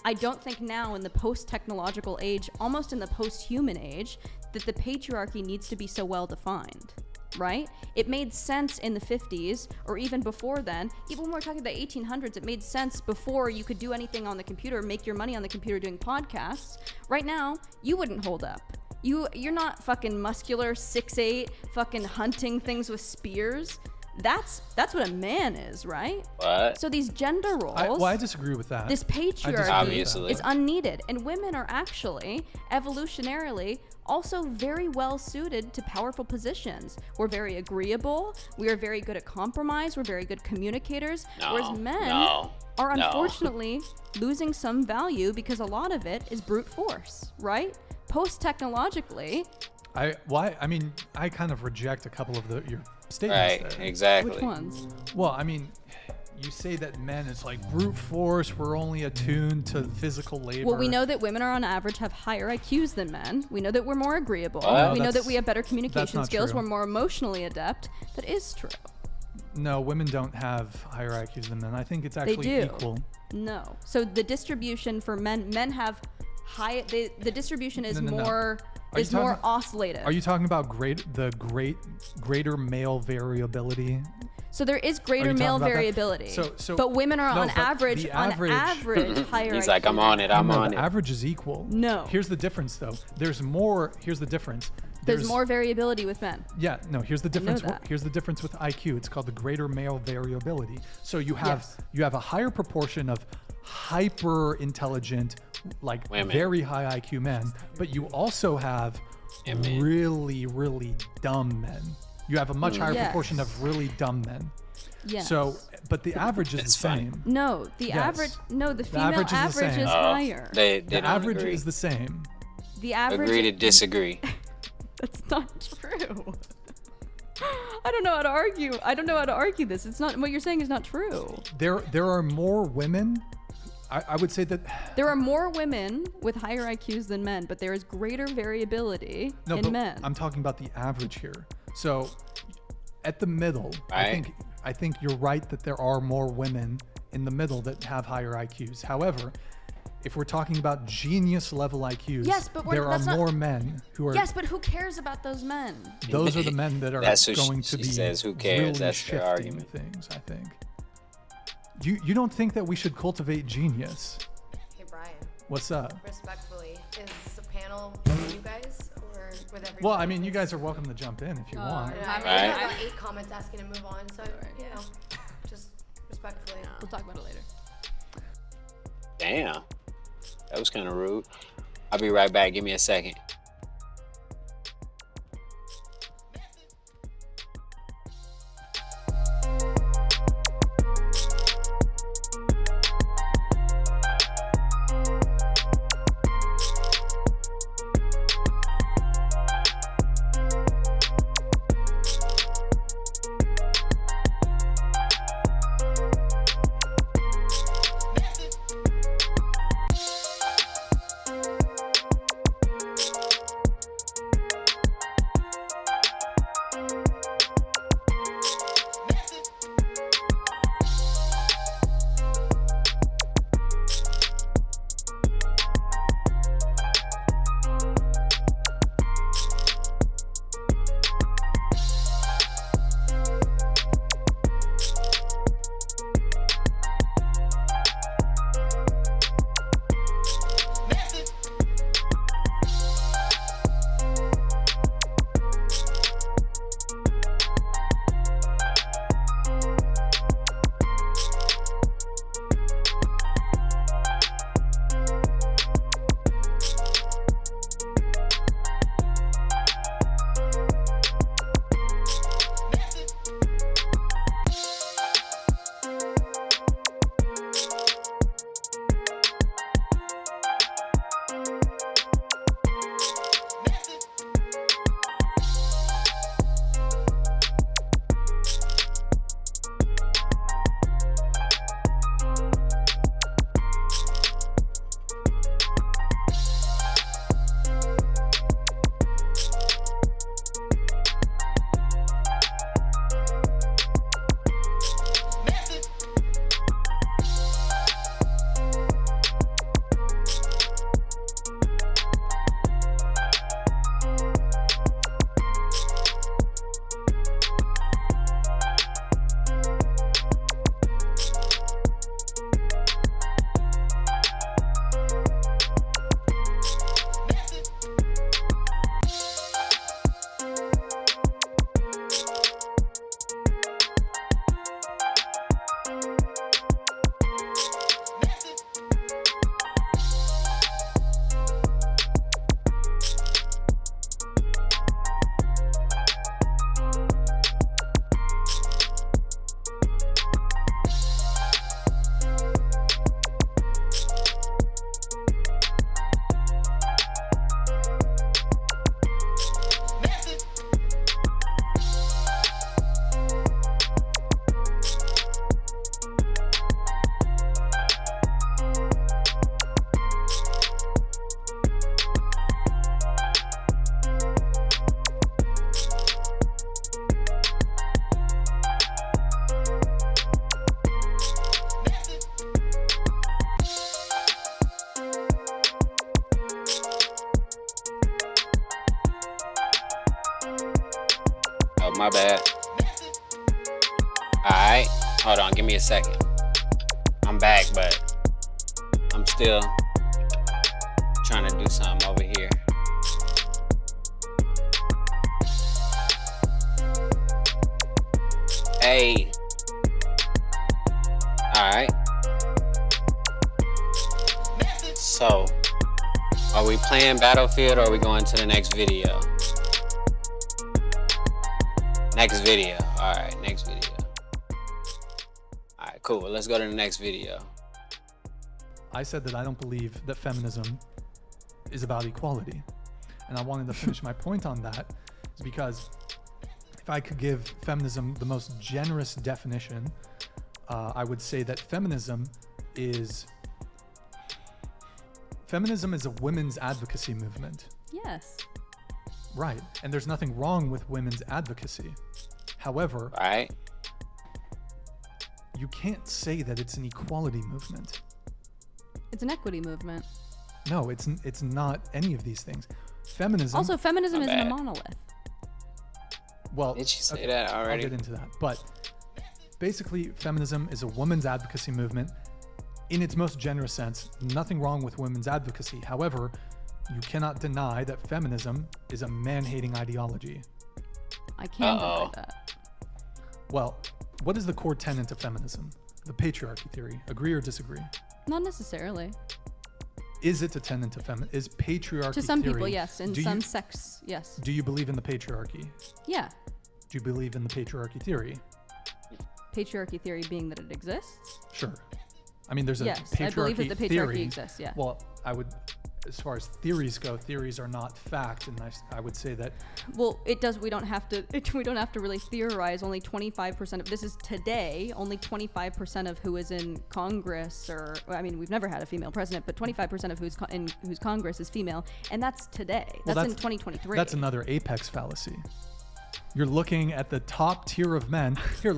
I don't think now in the post-technological age, almost in the post-human age, that the patriarchy needs to be so well defined. Right? It made sense in the 50s or even before then. Even when we're talking about the 1800s, it made sense before you could do anything on the computer, make your money on the computer doing podcasts. Right now, you wouldn't hold up. You're not fucking muscular, 6'8", fucking hunting things with spears. That's what a man is, right? What? So these gender roles. I disagree with that. This patriarchy Obviously. is unneeded, and women are actually evolutionarily also very well suited to powerful positions. We're very agreeable, we are very good at compromise, we're very good communicators, whereas men are unfortunately losing some value because a lot of it is brute force, right? Post-technologically, I kind of reject a couple of your statements Right, there. exactly. which ones? Well, I mean, you say that men is like brute force, we're only attuned to physical labor. Well, we know that women are on average have higher IQs than men. We know that we're more agreeable. What? We know that That's- we have better that's communication not skills. true. We're more emotionally adept. That is true. No, women don't have higher IQs than men. I think it's actually do. equal. No. So the distribution for men have high. The distribution is No. more Are you is more talking- oscillative. Are you talking about greater male variability? So there is greater talking male about that? variability. So- but women are no, on but average the average- higher. He's IQ like, I'm than on it. men. I'm No, on the it. average is equal. No. Here's the difference, though. There's more. Here's the difference. There's more variability with men. Yeah, no. Here's the know difference. that. Here's the difference with IQ. It's called the greater male variability. So you have Yes. a higher proportion of hyper intelligent, like Women. very high IQ men, but you also have And men. really, really dumb men. You have a much higher Yes. proportion of really dumb men. Yes. So, but the average is It's the funny. same. no, the Yes. average. No, the female average is the average same. is Oh, higher. they The don't average agree. is the same. The average. Agree to disagree. That's not true. I don't know how to argue. I don't know how to argue this. It's not what you're saying is not true. There are more women. I would say that There are more women with higher IQs than men, but there is greater variability no, in but men. I'm talking about the average here. So, at the middle, Right. I think you're right that there are more women in the middle that have higher IQs. However, if we're talking about genius level IQs, Yes, but we're- there are that's not- more men who are. Yes, but who cares about those men? Those are the men that are That's what going she to be says, who cares? really That's their shifting argument. things. I think. You don't think that we should cultivate genius? Hey Brian, What's up? respectfully, is this a panel with you guys or with everybody? Well, I mean, you guys are welcome to jump in if you want. I mean, Right. I got 8 comments asking to move on, so you know, just respectfully. We'll talk about it later. Damn. That was kind of rude. I'll be right back. Give me a second. my bad. Alright, hold on, give me a second. I'm back, but I'm still trying to do something over here. Hey. Alright. So, are we playing Battlefield or are we going to the next video? Next video. Alright, next video. Alright, cool. Let's go to the next video. I said that I don't believe that feminism is about equality. And I wanted to finish my point on that is because if I could give feminism the most generous definition, I would say that feminism is a women's advocacy movement. Yes. Right. And there's nothing wrong with women's advocacy. However, Right? you can't say that it's an equality movement. It's an equity movement. No, it's not any of these things. Feminism. Also, feminism My isn't a bad. monolith. Well, Did she say okay, that already? I'll get into that. But basically, feminism is a women's advocacy movement in its most generous sense. Nothing wrong with women's advocacy. However, you cannot deny that feminism is a man-hating ideology. I can deny Uh-oh. that. Well, what is the core tenet of feminism? The patriarchy theory. Agree or disagree? Not necessarily. Is it a tenet of feminism? Is patriarchy To some theory, people, yes. In do some you, sects, yes. do you believe in the patriarchy? Yeah. Do you believe in the patriarchy theory? Patriarchy theory being that it exists. Sure. I mean, there's a Yes, patriarchy I believe that the patriarchy theory. exists, yeah. Well, I would, as far as theories go, theories are not fact, and I would say that Well, it does. We don't have to. We don't have to really theorize. Only 25% of this is today. Only 25% of who is in Congress, or I mean, we've never had a female president, but 25% of who's Congress is female, and that's today. Well, That's in 2023. That's another apex fallacy. You're looking at the top tier of men. Here,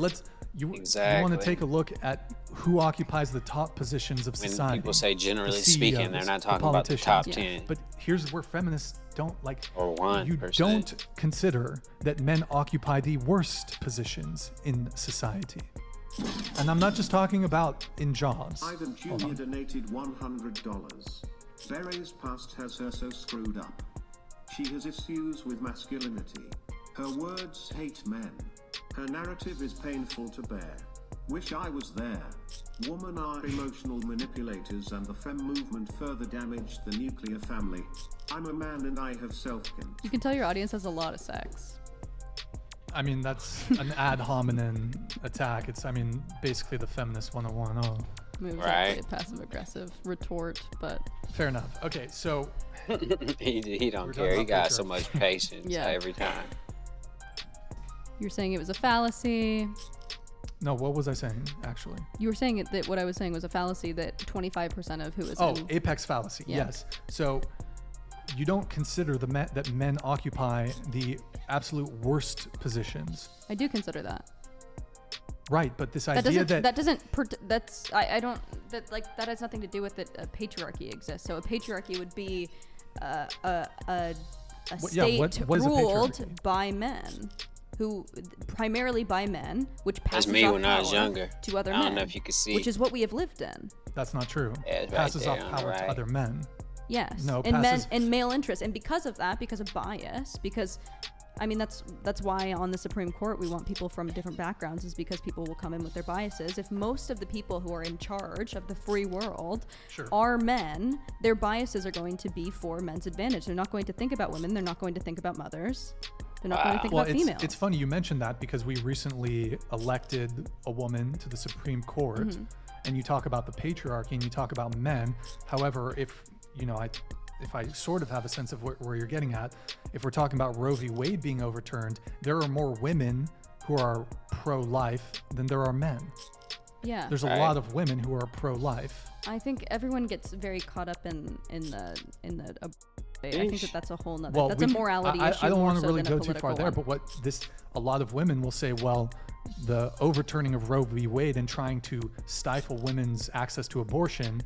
you want to Exactly. take a look at who occupies the top positions of When society. people say generally The speaking, they're CEOs, not the talking about the top politicians. 10. But here's where feminists don't like. Or 1%. You don't consider that men occupy the worst positions in society. And I'm not just talking about in jobs. Ivan Hold Jr. on. donated $100. Bere's past has her so screwed up. She has issues with masculinity. Her words hate men. Her narrative is painful to bear. Wish I was there. Women are emotional manipulators and the fem movement further damaged the nuclear family. I'm a man and I have self-control. You can tell your audience has a lot of sex. I mean, that's an ad hominem attack. It's, I mean, basically the feminist 101. Oh, I mean, it was Right. actually a passive-aggressive retort, but fair enough. Okay, so he don't We're care. talking He about got so patriarchy. much patience Yeah. every time. you're saying it was a fallacy. no, what was I saying actually? You were saying that what I was saying was a fallacy that 25% of who is Oh, in. apex fallacy. Yeah. Yes. So you don't consider that men occupy the absolute worst positions, I do consider that. right? But this That idea doesn't. That doesn't. That's. I don't. That like that has nothing to do with that. A patriarchy exists. So a patriarchy would be a What- yeah, state what is a ruled patriarchy? by men, who primarily by men, which That's passes me off when I was power younger. to other I men. don't know if you can see. Which is what we have lived in. that's not true. Yeah, it's right passes there off on the power to right. other men. Yes. No, and passes- men and male interest, and because of that, because of bias, because. I mean, that's why on the Supreme Court we want people from different backgrounds, is because people will come in with their biases. If most of the people who are in charge of the free world Sure. are men, their biases are going to be for men's advantage. They're not going to think about women. They're not going to think about mothers. They're not going to think Well, about females. it's funny you mentioned that because we recently elected a woman to the Supreme Court, Mm-hmm. and you talk about the patriarchy and you talk about men. However, if I sort of have a sense of where you're getting at, if we're talking about Roe v. Wade being overturned, there are more women who are pro-life than there are men. yeah. There's a Right. lot of women who are pro-life. I think everyone gets very caught up in the. I think that's a whole nother. Well, that's a morality issue. I don't more want to so really than a go too far political there, one. but a lot of women will say, well, the overturning of Roe v. Wade and trying to stifle women's access to abortion,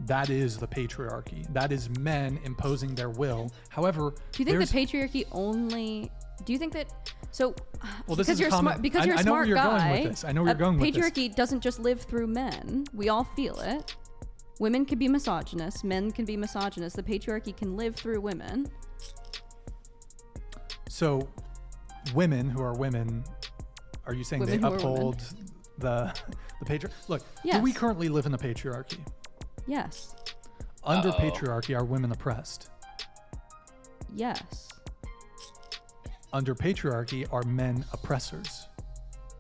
that is the patriarchy. That is men imposing their will. However, Do you think there's- the patriarchy only? Do you think that So, Well, this because is a you're common- smart, because I- you're a I know where smart you're guy. going with this. I know where you're going with this. Patriarchy doesn't just live through men. We all feel it. Women can be misogynist. Men can be misogynist. The patriarchy can live through women. So, women who are women, are you saying Women they who are women. uphold the patriarchy? Look, do Yes. we currently live in a patriarchy? Yes. Under Uh-oh. patriarchy, are women oppressed? Yes. Under patriarchy, are men oppressors?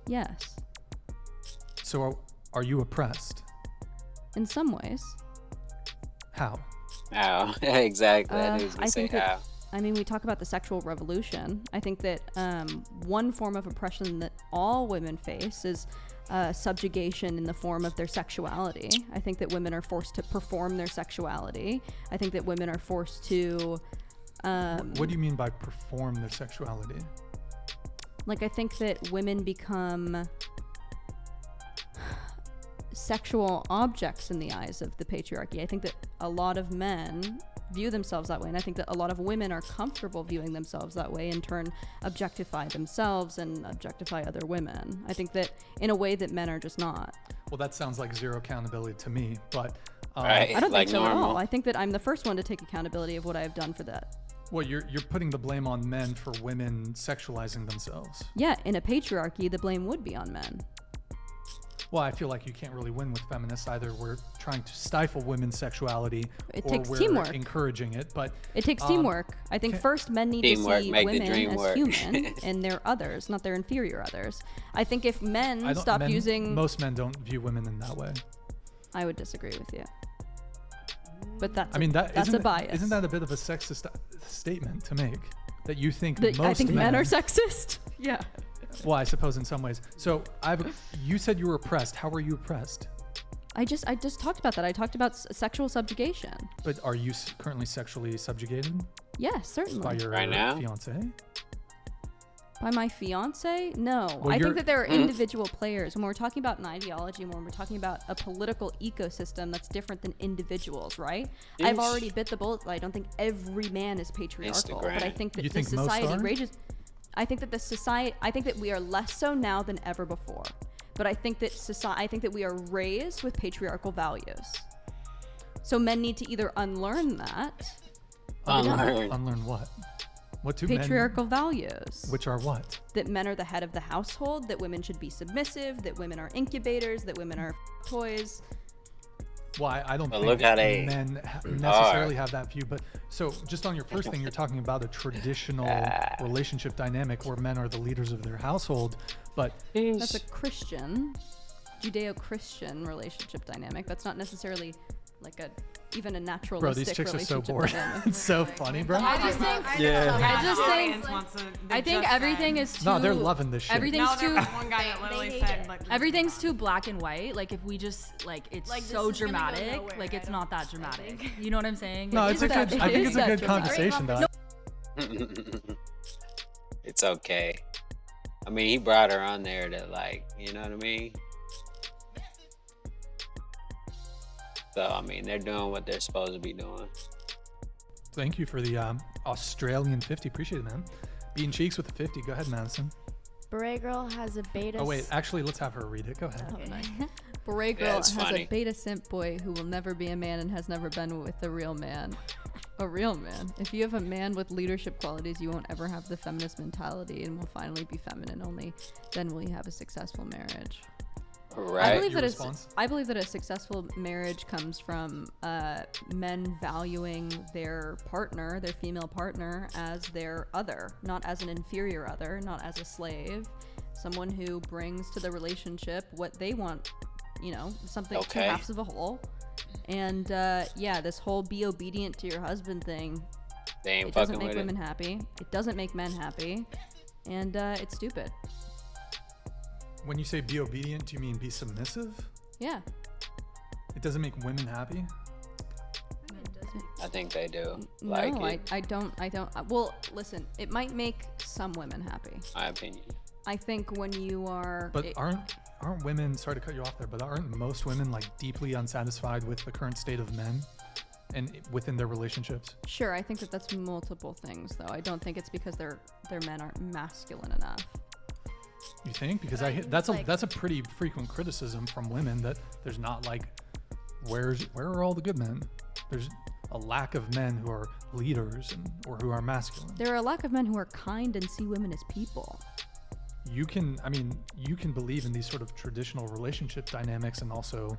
Yes. So, are you oppressed? In some ways. How? How? Exactly. I knew he was I gonna say think that, how. I mean, we talk about the sexual revolution. I think that one form of oppression that all women face is subjugation in the form of their sexuality. I think that women are forced to perform their sexuality. I think that women are forced to. What do you mean by perform their sexuality? Like, I think that women become sexual objects in the eyes of the patriarchy. I think that a lot of men view themselves that way, and I think that a lot of women are comfortable viewing themselves that way, in turn objectify themselves and objectify other women. I think that in a way that men are just not. Well, that sounds like zero accountability to me, but Right. I don't Like think so normal. at all. I think that I'm the first one to take accountability of what I have done for that. well, you're putting the blame on men for women sexualizing themselves. Yeah, in a patriarchy, the blame would be on men. Well, I feel like you can't really win with feminists. Either we're trying to stifle women's sexuality, It or takes we're teamwork. encouraging it. But It takes teamwork. I think okay. first men need Teamwork to see make the women dream as work. human and they're others, not their inferior others. I think if men I don't, stop men- using, most men don't view women in that way. I would disagree with you. But that's I mean, that's a bias. Isn't that a bit of a sexist statement to make? That you think That most I think men are sexist. Yeah. Well, I suppose in some ways. So you said you were oppressed. How were you oppressed? I just talked about that. I talked about sexual subjugation. But are you currently sexually subjugated Yes, certainly. by your Right now? fiance? By my fiance? No. Well, I you're- think that there are individual players. When we're talking about an ideology, when we're talking about a political ecosystem that's different than individuals, right? I've Ish. already bit the bullet. I don't think every man is patriarchal, but I Instagram. think that You the think most society are? rages. I think that the society. I think that we are less so now than ever before. But I think that I think that we are raised with patriarchal values. So men need to either unlearn that, Unlearn. Unlearn what? What do men? patriarchal values. Which are what? That men are the head of the household, that women should be submissive, that women are incubators, that women are toys. Well, I don't But think look how they men necessarily have that view. But so just on your first thing, you're talking about a traditional relationship dynamic where men are the leaders of their household. But That's a Christian, Judeo-Christian relationship dynamic. That's not necessarily like even a naturalistic bro, these chicks are so relationship bored. dynamic. It's so funny, bro. I just think. Yeah. I just think. I I think everything is too. No, they're loving this shit. Everything's No, too. there was one guy that literally hate said, it. like, Everything's too black and white. Like if we just it's Like, this so is gonna go dramatic. nowhere, Like it's I not that don't- I dramatic. think. You know what I'm saying? No, Like, it's a that- good. I it think is it's a that good dramatic. conversation, though. It's okay. I mean, he brought her on there to, like, you know what I mean? So, I mean, they're doing what they're supposed to be doing. Thank you for the Australian 50. Appreciate it, man. Beating cheeks with the 50. Go ahead, Madison. Beret Girl has a beta. Oh wait, actually, let's have her read it. Go ahead. Beret Yeah, girl it's has funny. a beta simp boy who will never be a man and has never been with a real man. A real man. If you have a man with leadership qualities, you won't ever have the feminist mentality and will finally be feminine. Only then will you have a successful marriage. Right? Your response? I believe that a successful marriage comes from men valuing their partner, their female partner, as their other, not as an inferior other, not as a slave, someone who brings to the relationship what they want, something, two Okay. halves of a whole. And this whole be obedient to your husband thing, They ain't it doesn't fucking make with women it. happy. It doesn't make men happy. And it's stupid. When you say be obedient, do you mean be submissive? Yeah. It doesn't make women happy. I think they do. No, Like it, I don't. Well, listen, it might make some women happy. my opinion. I think when you are. But aren't women? Sorry to cut you off there, but aren't most women like deeply unsatisfied with the current state of men? and within their relationships? Sure, I think that that's multiple things, though. I don't think it's because their men aren't masculine enough. You think? Because that's a pretty frequent criticism from women that there's not like, where are all the good men? There's a lack of men who are leaders or who are masculine. There are a lack of men who are kind and see women as people. You can believe in these sort of traditional relationship dynamics and also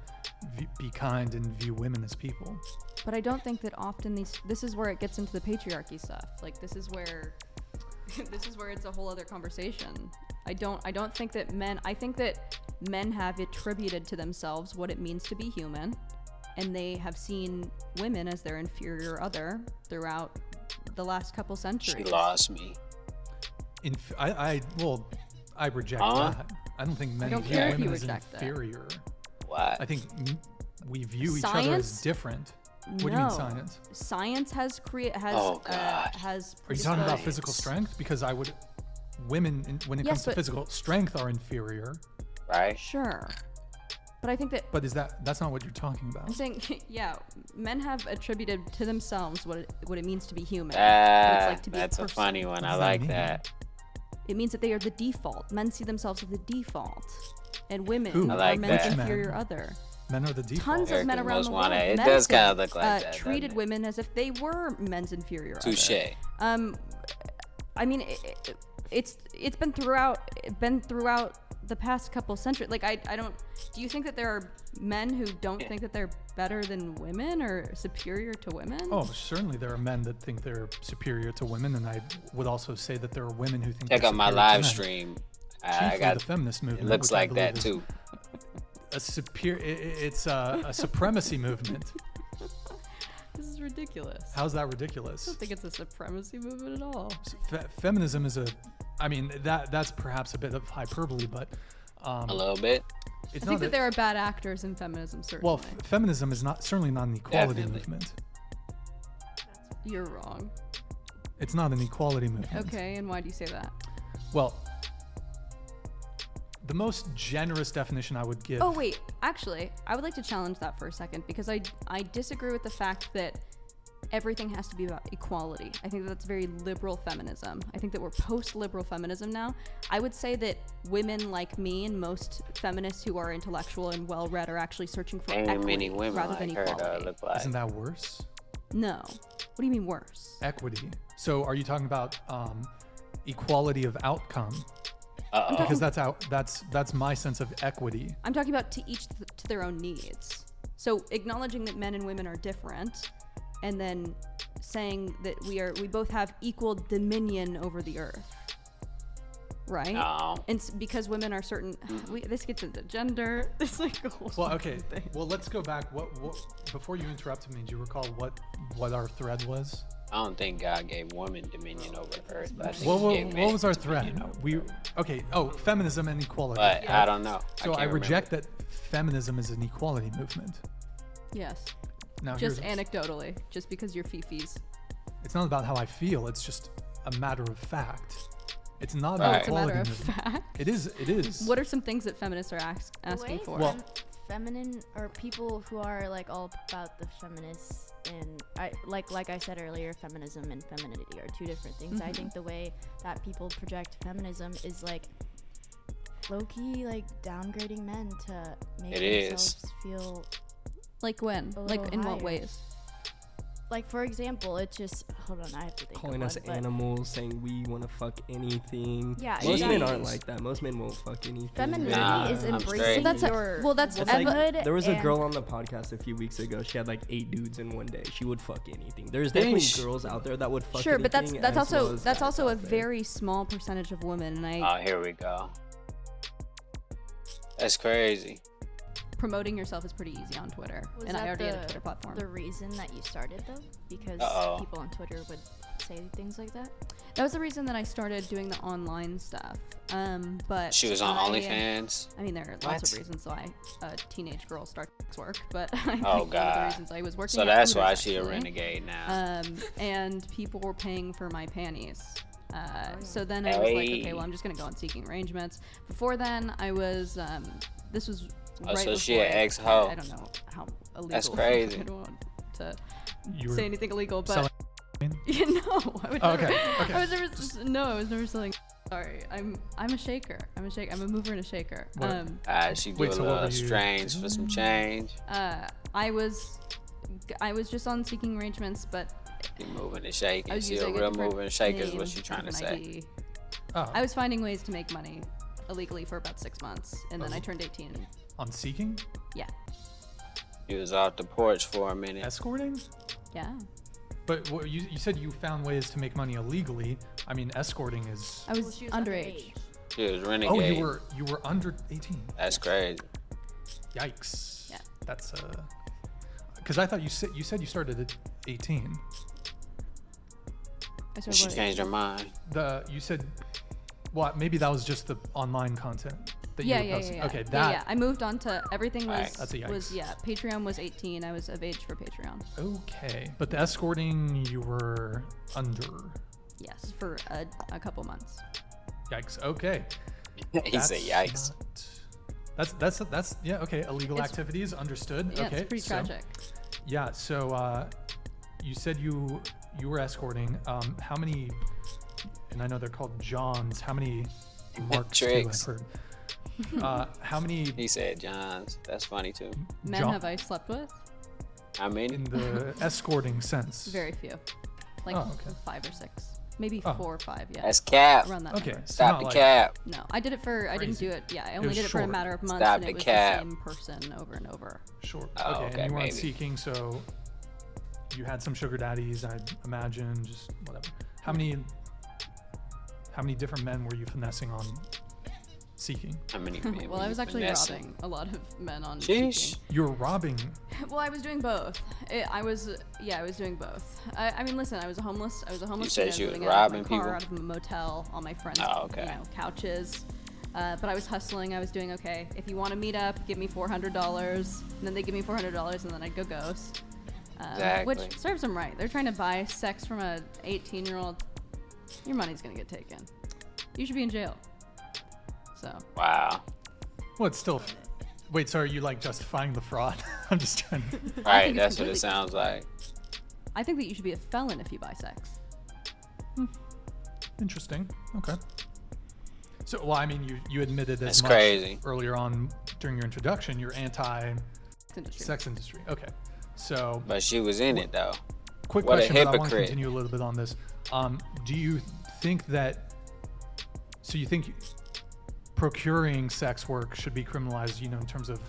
be kind and view women as people. But I don't think that often this is where it gets into the patriarchy stuff. Like this is where it's a whole other conversation. I don't think that I think that men have attributed to themselves what it means to be human, and they have seen women as their inferior other throughout the last couple centuries. She lost me. I reject that. I don't think men don't view care if women you as reject that. inferior. What? I think we view each other as Science? different. What do you mean science? Science has Oh, God. has. Are you talking about Science. physical strength? Because women, when it Yes, comes to but- physical strength, are inferior. Right? Sure, but I think that But that's not what you're talking about? I'm saying, yeah, men have attributed to themselves what it means to be human. what it's like to be That's a person. funny one. I does that like mean? that. It means that they are the default. Men see themselves as the default, and women Who? I are like men's that. inferior Men. other. Men are the default. Tons of men American around Most the world. Wanted. It does medicine, kinda look like that, doesn't treated it? women as if they were men's inferior. Touche. Other. I mean, it's been throughout the past couple centuries. Like I don't. Do you think that there are men who don't think that they're better than women or superior to women? Oh, certainly there are men that think they're superior to women, and I would also say that there are women who think Check they're out my superior to live men. stream. I Chiefly got. the feminist It movement. looks which I like that believe is too. It's a supremacy movement. This is ridiculous. How's that I ridiculous? don't think it's a supremacy movement at all. Feminism is that's perhaps a bit of hyperbole, but A little bit. it's I not think that there are bad actors in feminism, certainly. well, feminism is certainly not an equality Definitely. movement. You're wrong. It's not an equality movement. Okay, and why do you say that? Well, the most generous definition I would give. Oh wait, actually, I would like to challenge that for a second because I disagree with the fact that everything has to be about equality. I think that's very liberal feminism. I think that we're post-liberal feminism now. I would say that women like me and most feminists who are intellectual and well-read are actually searching for Ain't equity many women rather than like her equality. though. Look like. Isn't that worse? No. What do you mean worse? Equity. So are you talking about equality of outcome? Uh-oh. Because that's my sense of equity. I'm talking about to each to their own needs. So acknowledging that men and women are different, and then saying that we both have equal dominion over the earth, right? No. And because women are certain, this gets into gender. It's like a whole Well, okay. thing. Well, let's go back. What before you interrupted me? Do you recall what our thread was? I don't think God gave women dominion over the earth, but I think What, he gave men what was our dominion thread? over Oh, feminism and equality. But I don't know. So I can't reject remember. that feminism is an equality movement. Yes. Now, Just here's, anecdotally, just because you're fifis. it's not about how I feel. It's just a matter of fact. It's not Right. an It's a matter equality of movement. fact. It is. It is. What are some things that feminists are asking way for? Well- feminine or people who are like all about the feminists and like I said earlier, feminism and femininity are two different things. I think the way that people project feminism is like low-key like downgrading men to make It is. themselves feel Like when? a Like little in what higher. ways? like, for example, it's just hold on, I have to think Calling of us one, but- animals, saying we want to fuck anything. Yeah, most men exactly. aren't like that. Most men won't fuck anything. Femininity Nah, is I'm embracing straight. That's your well, that's It's like, womanhood. there was a and- girl on the podcast a few weeks ago. She had like 8 dudes in one day. She would fuck anything. There's Dang, definitely sh- girls out there that would fuck Sure, but anything. that's as well also as that's guys also a out there. very small percentage of women, and Oh, here we go. That's crazy. promoting yourself is pretty easy on Twitter, Was and I that already had a Twitter platform. the reason that you started though? Because Uh-oh. people on Twitter would say things like that? That was the reason that I started doing the online stuff. But She was on I, OnlyFans. I mean, there are lots What? of reasons why a teenage girl starts work, but I think Oh one of the God. reasons I was working. So at that's Hooters, why she a actually. renegade now. And people were paying for my panties. So then I was like, Hey. okay, well, I'm just gonna go on Seeking Arrangements. Before then, I was. This was Oh, right so before she an I- ex-hoe. I don't know how illegal. That's crazy. I don't want to You were say anything illegal, but selling. yeah, no, I would Oh, never. okay, okay. I was never. No, I was never selling. Sorry, I'm a shaker. I'm a mover and a shaker. What? She do Wait, a so what little were you strange for some change. I was just on seeking arrangements, but You moving and I shaking. was She a using real different mover and shaker is name, what you trying to different say. ID. Oh, I was finding ways to make money illegally for about 6 months, and then Oh. I turned 18. on seeking, Yeah, You was off the porch for a minute. escorting. yeah. But what, you said you found ways to make money illegally. I mean, escorting is. I was she was underage. She was renegade. Oh, you were under 18. That's crazy. Yikes. Yeah. That's because I thought you said you started at 18. I started She what? changed her mind. You said, what? Maybe that was just the online content that Yeah, you were yeah, posting. yeah, yeah. Okay, Yeah, that. yeah. I moved on to everything was Right. That's a was yikes. yeah. Patreon was 18. I was of age for Patreon. Okay, but the escorting you were under. Yes, for a couple months. Yikes. Okay. He said, "Yikes." That's yeah. Okay, illegal It's- activities understood. Yeah, okay, it's pretty so- tragic. Yeah. So you said you were escorting. How many? And I know they're called Johns. How many marks do I've Tricks. heard? How many He said, "Johns." That's funny too. Men John- have I slept with? I mean, in the escorting sense? Very few, like Oh, okay. 5 or 6, maybe Oh. 4 or 5. Yeah, that's cap. around that Okay. number. So Stop not the like- cap. No, I did it for. I didn't Crazy. do it. Yeah, I It only was did it for a short. matter of months, Stop and the it was cap. the same person over and over. Sure. Oh, okay. okay, And you were on maybe. seeking, so you had some sugar daddies, I imagine, just whatever. How many different men were you finessing on seeking? How many men Well, were I you was actually finessing? robbing a lot of men on Sheesh. seeking. You were robbing. Well, I was doing both. I was doing both. I mean, listen, I was a homeless. I was a homeless. said kid. I you was was living out of my robbing car, people? out of a motel, on my friends' Oh, okay. couches. But I was hustling. I was doing okay. If you want to meet up, give me $400, and then they give me $400, and then I'd go ghost. Exactly. Which serves them right. They're trying to buy sex from a 18-year-old. Your money's gonna get taken. You should be in jail. So. Wow. Well, it's still. Wait, so are you like justifying the fraud? I'm just trying to. Right. think it's That's what completely it sounds like. I think that you should be a felon if you buy sex. Interesting. Okay. So, well, I mean, you admitted as That's much crazy. earlier on during your introduction. You're anti-sex Industry. industry. Okay. So, But she was in it though. quick What a question, but I want to hypocrite. continue a little bit on this. Do you think that? So you think procuring sex work should be criminalized? You know, in terms of.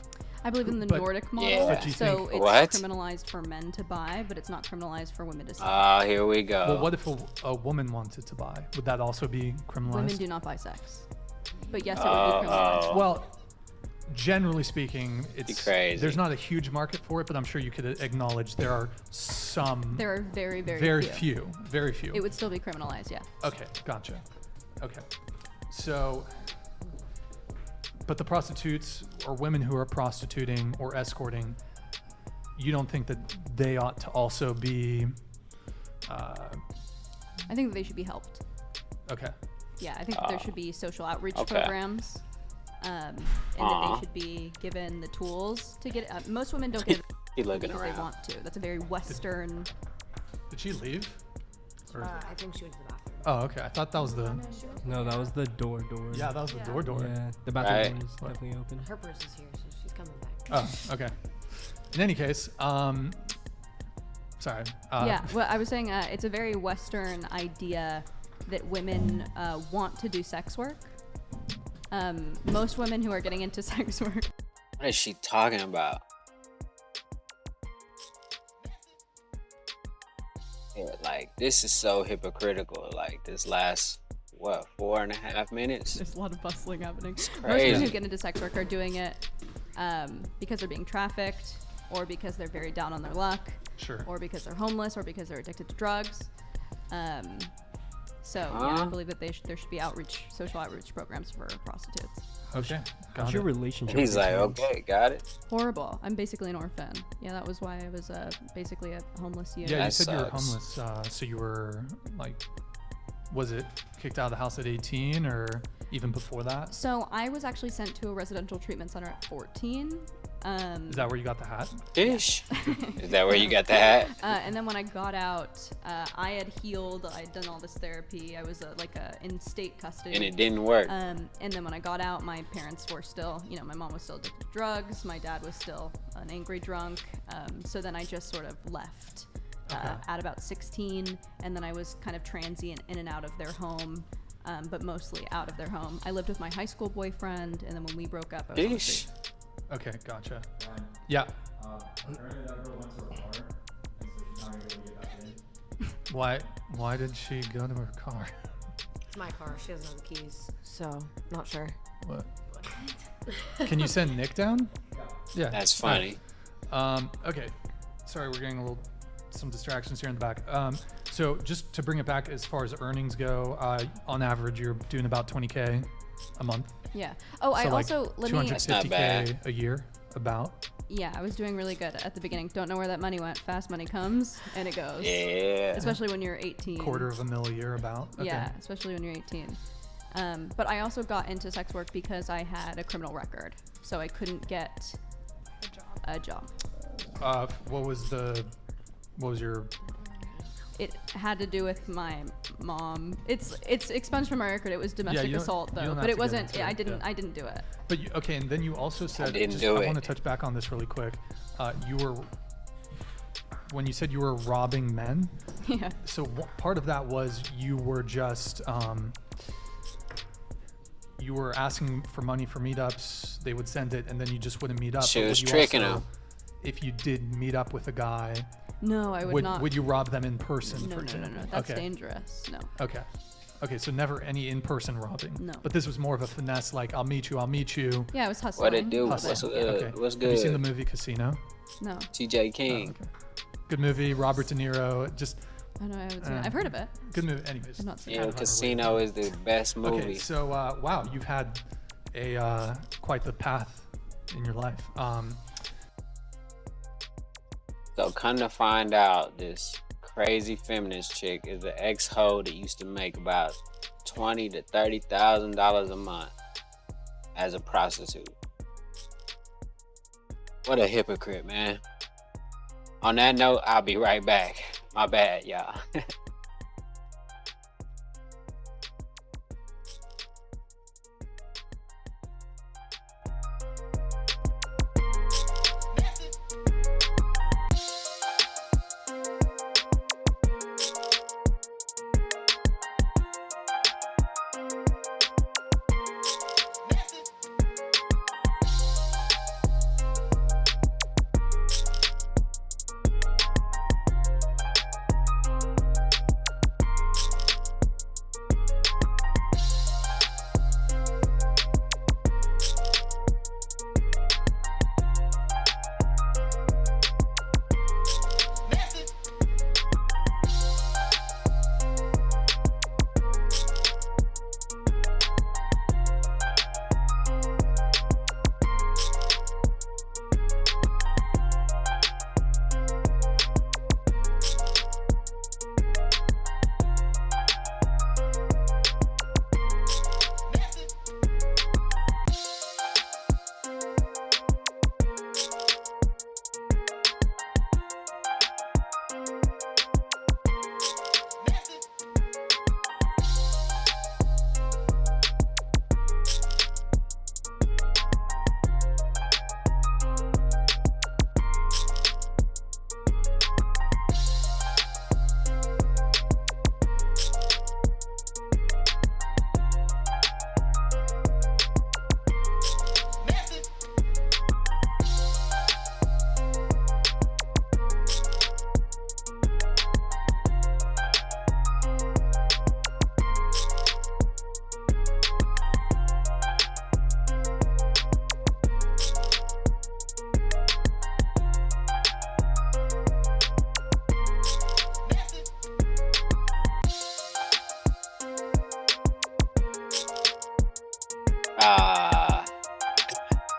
I believe in the But- Nordic model, Yeah. But do you so think- it's What? criminalized for men to buy, but it's not criminalized for women to sell. Oh, here we go. Well, what if a woman wanted to buy? Would that also be criminalized? Women do not buy sex, but yes, it would be criminalized. Oh. Well, generally speaking, it's crazy. there's not a huge market for it, but I'm sure you could acknowledge there are some. There are very, very, very few. Very few. It would still be criminalized, yeah. Okay, gotcha. Okay. So, but the prostitutes or women who are prostituting or escorting, you don't think that they ought to also be, I think that they should be helped. okay. Yeah, I think that there should be social outreach okay. programs, and that they should be given the tools to get. Most women don't get it He looking because around. they want to. That's a very Western. Did she leave? Or- I think she went to the bathroom. oh, okay. I thought that was the. No, that was the door. Yeah, that was the door. Yeah, the bathroom Right. door is definitely open. Her purse is here, so she's coming back. Oh, okay. In any case, sorry. Yeah, well, I was saying it's a very Western idea that women want to do sex work. Most women who are getting into sex work. What is she talking about? Yeah, like this is so hypocritical. Like this last 4.5 minutes? There's a lot of bustling happening. Most crazy. women who get into sex work are doing it because they're being trafficked, or because they're very down on their luck, Sure. or because they're homeless, or because they're addicted to drugs. So yeah, I Huh? believe that there should be social outreach programs for prostitutes. Okay. Got How's it. your relationship? He's with like, James? okay, got it. Horrible. I'm basically an orphan. Yeah, that was why I was basically a homeless unit. Yeah, you That said you were sucks. homeless. So you were like, was it kicked out of the house at 18 or even before that? So I was actually sent to a residential treatment center at 14. Is that where you got the hat? Ish. Is that where you got the hat? And then when I got out, I had healed. I'd done all this therapy. I was in state custody. And it didn't work. And then when I got out, my parents were still, my mom was still addicted to drugs. My dad was still an angry drunk. So then I just sort of left at about 16. And then I was kind of transient in and out of their home, but mostly out of their home. I lived with my high school boyfriend. And then when we broke up, I was on the street. Okay, gotcha. Yeah. Apparently that girl went to her car, and so she's not gonna be able to get back in. Why did she go to her car? It's my car. She doesn't have the keys, so not sure. What? Can you send Nick down? Yeah. That's funny. Okay. Sorry, we're getting some distractions here in the back. So just to bring it back as far as earnings go, on average, you're doing about 20K a month. Yeah. Oh, I So also, let me, 250K a year, about. yeah, I was doing really good at the beginning. Don't know where that money went. Fast money comes and it goes. Yeah. Especially when you're 18. $250,000 a year, about. Okay. Yeah, especially when you're 18. But I also got into sex work because I had a criminal record, so I couldn't get a job. What was your? It had to do with my mom. It's expunged from my record. It was domestic assault you though, don't but have it to get wasn't. into it, I didn't. yeah. I didn't do it. But okay, and then you also said, didn't just, do I it. want to touch back on this really quick. You were, when you said you were robbing men. Yeah. So part of that was you were just, you were asking for money for meetups. They would send it, and then you just wouldn't meet up. She But was would you tricking also, him. If you did meet up with a guy, No, I would not. Would you rob them in person? No, for no, example? no, no. That's okay. dangerous. No. Okay, so never any in-person robbing. No. But this was more of a finesse, like I'll meet you. Yeah, I was hustling. What it do? Hustling. What's good? Okay. What's Have you seen the good? movie Casino? No. TJ King. Oh, okay. Good movie. Robert De Niro. Just I know. I haven't seen it. I've heard of it. good movie. Anyways. I've not seen Yeah, it. Casino is the best movie. Okay, so wow, you've had a quite the path in your life. So come to find out, this crazy feminist chick is an ex-hoe that used to make about $20,000 to $30,000 a month as a prostitute. What a hypocrite, man. On that note, I'll be right back. My bad, y'all.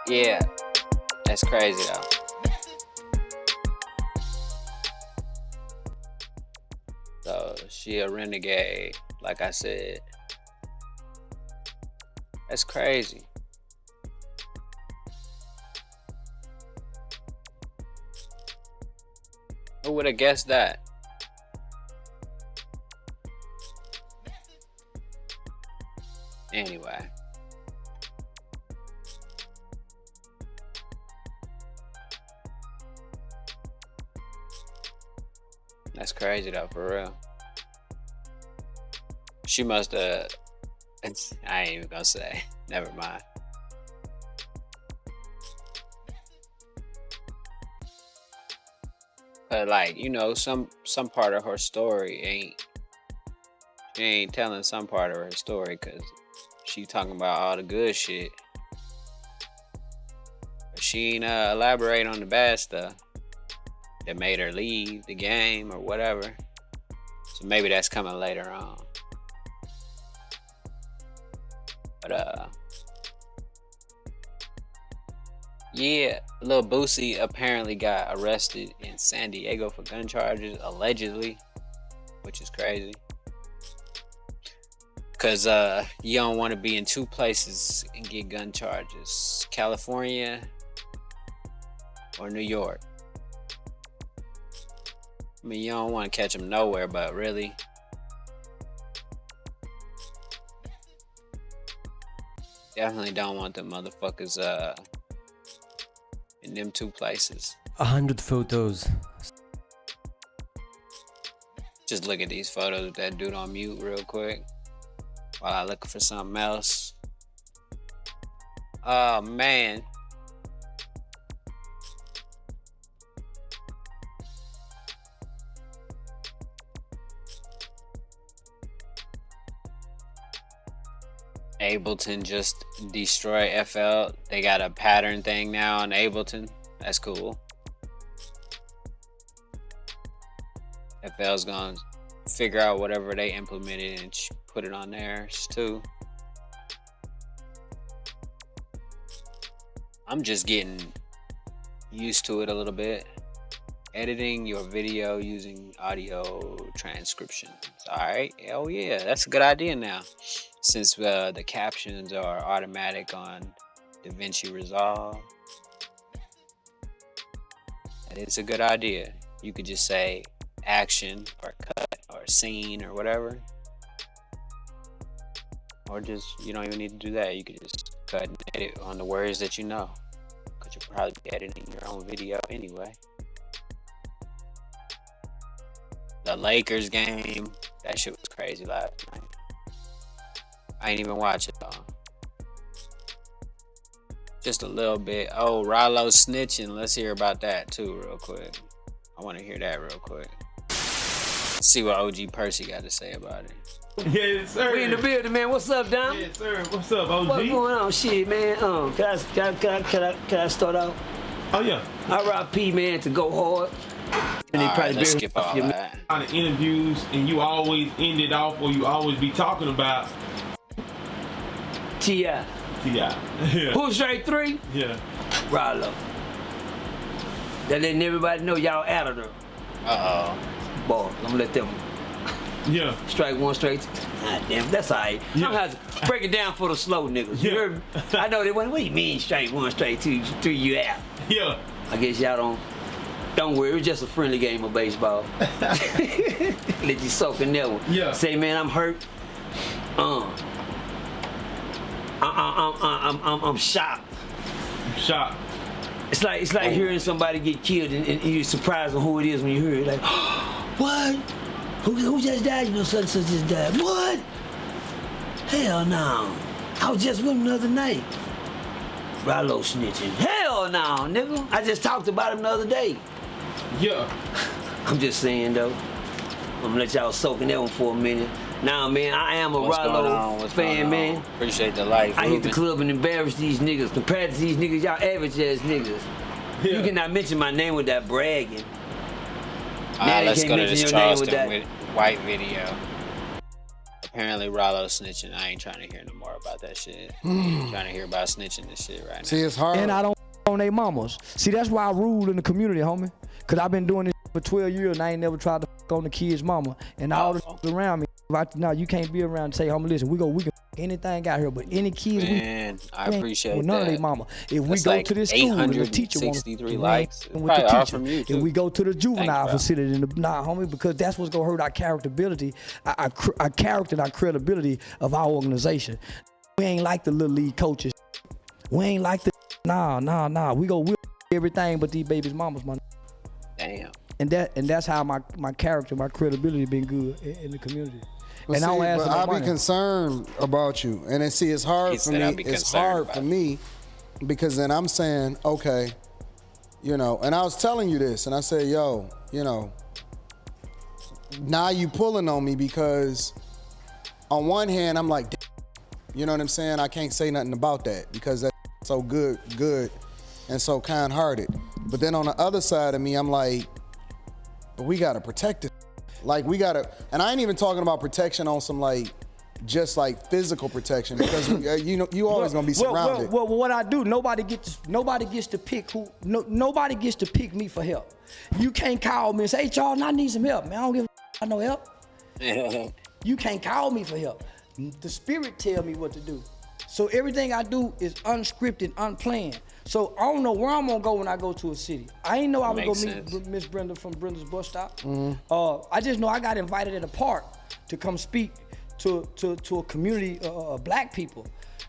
Yeah, that's crazy though. So she a renegade, like I said. That's crazy. Who would have guessed that? Anyway. That's crazy though, for real. She must have. I ain't even gonna say. Never mind. But like, you know, some part of her story she ain't telling some part of her story because she talking about all the good shit. But she ain't elaborate on the bad stuff that made her leave the game or whatever. So maybe that's coming later on. But yeah, Lil Boosie apparently got arrested in San Diego for gun charges, allegedly, which is crazy. Cause you don't want to be in two places and get gun charges: California or New York. I mean, you don't want to catch them nowhere, but really, definitely don't want them motherfuckers in them two places. 100 photos. Just look at these photos with that dude on mute real quick while I look for something else. Oh man. Ableton just destroyed FL. They got a pattern thing now on Ableton. That's cool. FL's gonna figure out whatever they implemented and put it on theirs too. I'm just getting used to it a little bit. Editing your video using audio transcriptions. Alright, hell yeah, that's a good idea now. Since the captions are automatic on DaVinci Resolve. That is a good idea. You could just say action or cut or scene or whatever. Or just, you don't even need to do that. You could just cut and edit on the words that you know. Because you'll probably be editing your own video anyway. The Lakers game, that shit was crazy last night. I ain't even watch it though. Just a little bit. Oh, Rollo snitching. Let's hear about that too real quick. I want to hear that real quick. Let's see what OG Percy got to say about it. Yes, sir. We in the building, man. What's up, Dom? Yes, sir. What's up, OG? What's going on? Shit, man. Can I start out? Oh, yeah. R.I.P., man, to Go Hard. And they probably let's skip all that. On the interviews, and you always end it off, or you always be talking about T.I. Yeah. Who's straight three? Yeah. Rollo. That letting everybody know y'all out of there. Boy, I'm gonna let them. Yeah. Strike one, straight two. God damn, that's all right. Yeah. I'm gonna have to break it down for the slow niggas. You heard me? I know they went, what do you mean strike one, straight two, three, you out? Yeah. I guess y'all don't worry, it's just a friendly game of baseball. Let you soak in that one. Yeah. Say, man, I'm hurt. I'm shocked. Shocked. It's like hearing somebody get killed and you're surprised on who it is when you hear it. Like, what? Who just died? You know, such and such just died. What? Hell no. I was just with him the other night. Rollo snitching. Hell no, nigga. I just talked about him the other day. Yeah. I'm just saying though. I'm gonna let y'all soak in that one for a minute. Nah, man, I am a Rollo fan, man. Appreciate the life. I hit the club and embarrass these niggas. Compared to these niggas, y'all average ass niggas. Yeah. You cannot mention my name with that bragging. Alright, let's go to this Charleston with white video. Apparently Rollo snitching. I ain't trying to hear no more about that shit. I'm trying to hear about snitching this shit right now. See, it's hard. And I don't on they mamas. See, that's why I rule in the community, homie. Cause I've been doing this for 12 years and I ain't never tried to on the kid's mama. And all the around me, right now, you can't be around and say, homie, listen, we can anything out here, but any kids Man, I we ain't appreciate with none of that. their mama. If we That's go like to this school and the teacher wants 863 likes. with Probably the all teacher, from you, if too. we go to the juvenile bro. facility, nah, homie, because that's what's gonna hurt our characterability, our character, and our credibility of our organization. We ain't like the little league coaches. We ain't like the nah. We go with everything but these babies' mamas, man. Damn. And that's how my character, my credibility been good in the community. But And I don't ask for no I be money. concerned about you, and then see, it's hard He for said, "I'll me. be It's concerned hard about for you." me because then I'm saying, okay, you know, and I was telling you this, and I said, yo, you know, now you pulling on me because on one hand I'm like, damn, you know what I'm saying? I can't say nothing about that because that's so good, and so kind-hearted. But then on the other side of me, I'm like, but we gotta protect it. Like we gotta, and I ain't even talking about protection on some like, just like physical protection because you know you always gonna be surrounded. Well, what I do, nobody gets to pick who. Nobody gets to pick me for help. You can't call me and say, hey, Charles, I need some help, man. I don't give a no help. You can't call me for help. The spirit tell me what to do. So everything I do is unscripted, unplanned. So I don't know where I'm gonna go when I go to a city. I ain't know I would go meet Miss Brenda from Brenda's bus stop. I just know I got invited at a park to come speak to a community of black people.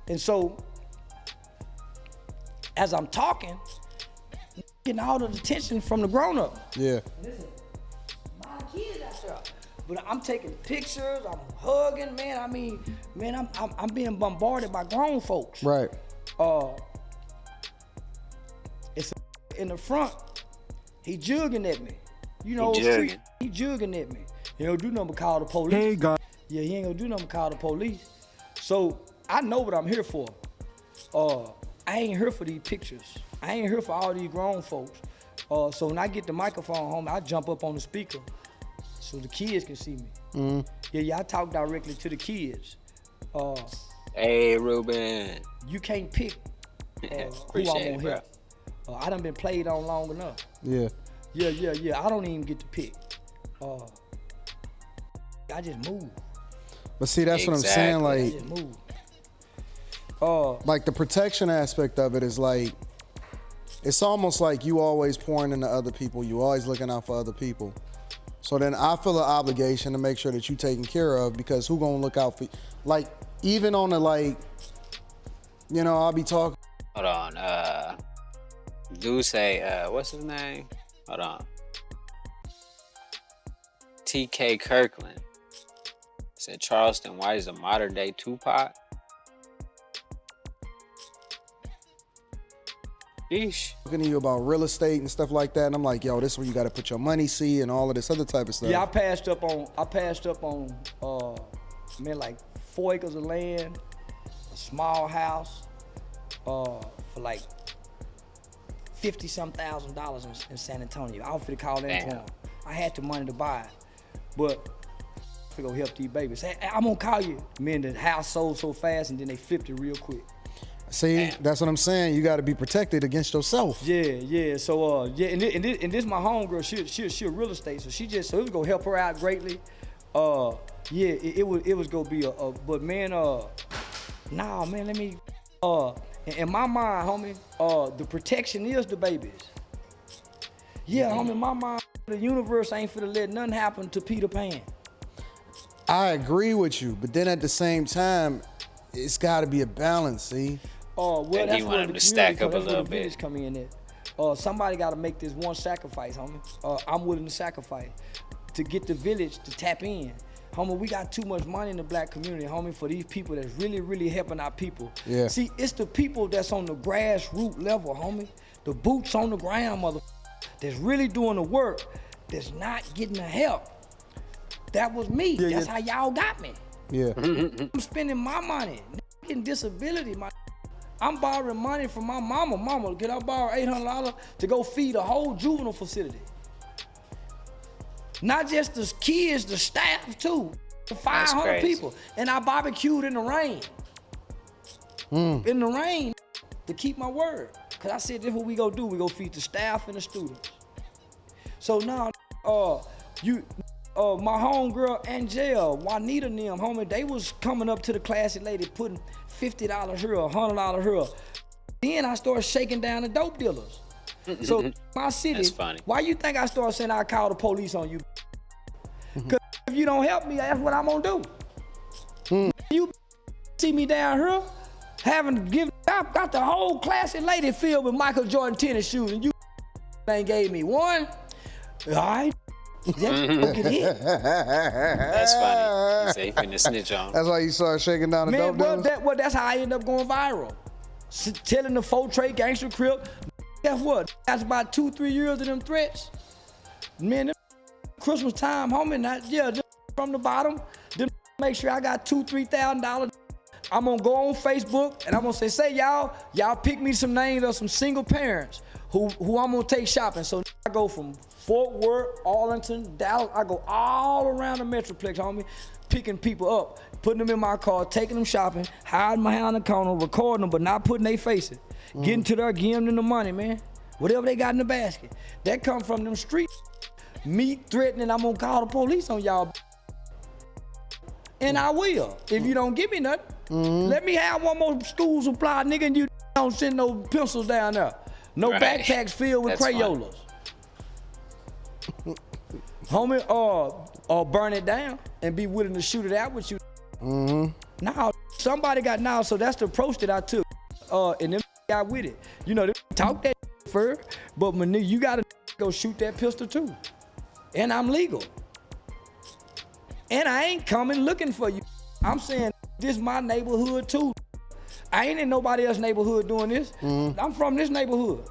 And so as I'm talking, getting all the attention from the grown-up. Yeah. Listen, my kids out there. But I'm taking pictures, I'm hugging, man. I mean, man, I'm being bombarded by grown folks. Right. It's in the front. He jugging at me. You know, he jugging at me. He don't do nothing but call the police. Hey, God. Yeah, he ain't gonna do nothing but call the police. So I know what I'm here for. I ain't here for these pictures. I ain't here for all these grown folks. So when I get the microphone home, I jump up on the speaker so the kids can see me. Yeah, I talk directly to the kids. Hey, Ruben. You can't pick who I want here. I done been played on long enough. Yeah. Yeah. I don't even get to pick. I just move. But see, that's what I'm saying. Like, I just move. Like the protection aspect of it is like, it's almost like you always pouring into other people. You always looking out for other people. So then I feel an obligation to make sure that you taken care of because who gonna look out for you? Like, even on the like, you know, I'll be talking. Hold on. Do say, what's his name? Hold on. TK Kirkland said Charleston White is a modern day Tupac. Yeesh. Talking to you about real estate and stuff like that, and I'm like, yo, this is where you got to put your money, see, and all of this other type of stuff. Yeah, I passed up on man, like 4 acres of land, a small house, for like $50,000 in San Antonio. I was finna call that to him. I had the money to buy it, but I go help these babies. Hey, I'm gonna call you. Man, the house sold so fast, and then they flipped it real quick. See, that's what I'm saying. You got to be protected against yourself. Yeah. So and this my homegirl. She a real estate, so it was gonna help her out greatly. It was gonna be but man, nah, man, let me in my mind, homie, the protection is the babies. Yeah, homie, in my mind, the universe ain't finna let nothing happen to Peter Pan. I agree with you, but then at the same time, it's got to be a balance. See. Well, and that's he where want the him to stack up a community, little the village bit. come in at. Somebody got to make this one sacrifice, homie. I'm willing to sacrifice to get the village to tap in. Homie, we got too much money in the black community, homie, for these people that's really, really helping our people. Yeah. See, it's the people that's on the grassroots level, homie. The boots on the ground, that's really doing the work, that's not getting the help. That was me. That's how y'all got me. Yeah. I'm spending my money, getting disability, I'm borrowing money from my mama. Mama, can I borrow $800 to go feed a whole juvenile facility? Not just the kids, the staff too. 500 people. And I barbecued in the rain. In the rain to keep my word. Cause I said, this is what we go do. We go feed the staff and the students. So now, my homegirl Angel, Juanita and them, homie, they was coming up to the classy lady putting $50 here, $100 here. Then I started shaking down the dope dealers. So my city, That's funny. why you think I started saying I call the police on you? Cause if you don't help me, that's what I'm gonna do. You see me down here, I got the whole classy lady filled with Michael Jordan tennis shoes, and you ain't gave me one. All right. Look at it. That's funny. He said he finna snitch on. That's why you started shaking down the dope dealers? That's how I end up going viral. Telling the full trade gangster crib. Guess what? That's about 2-3 years of them threats. Man, them Christmas time, homie, just from the bottom, them make sure I got $2,000-$3,000. I'm gonna go on Facebook and I'm gonna say y'all pick me some names of some single parents who I'm gonna take shopping. So I go from Fort Worth, Arlington, Dallas, I go all around the Metroplex, homie, picking people up, putting them in my car, taking them shopping, hiding behind the corner, recording them, but not putting their faces. Getting to there, giving them the money, man. Whatever they got in the basket. That come from them streets. Me threatening I'm gonna call the police on y'all. And I will, if you don't give me nothing. Let me have one more school supply, nigga, and you don't send no pencils down there. No backpacks filled with Crayolas. Homie, or burn it down and be willing to shoot it out with you. Now, somebody got now, so that's the approach that I took. And them got with it. You know, they talk that first, but when you gotta go shoot that pistol too. And I'm legal. And I ain't coming looking for you. I'm saying this my neighborhood too. I ain't in nobody else's neighborhood doing this. I'm from this neighborhood.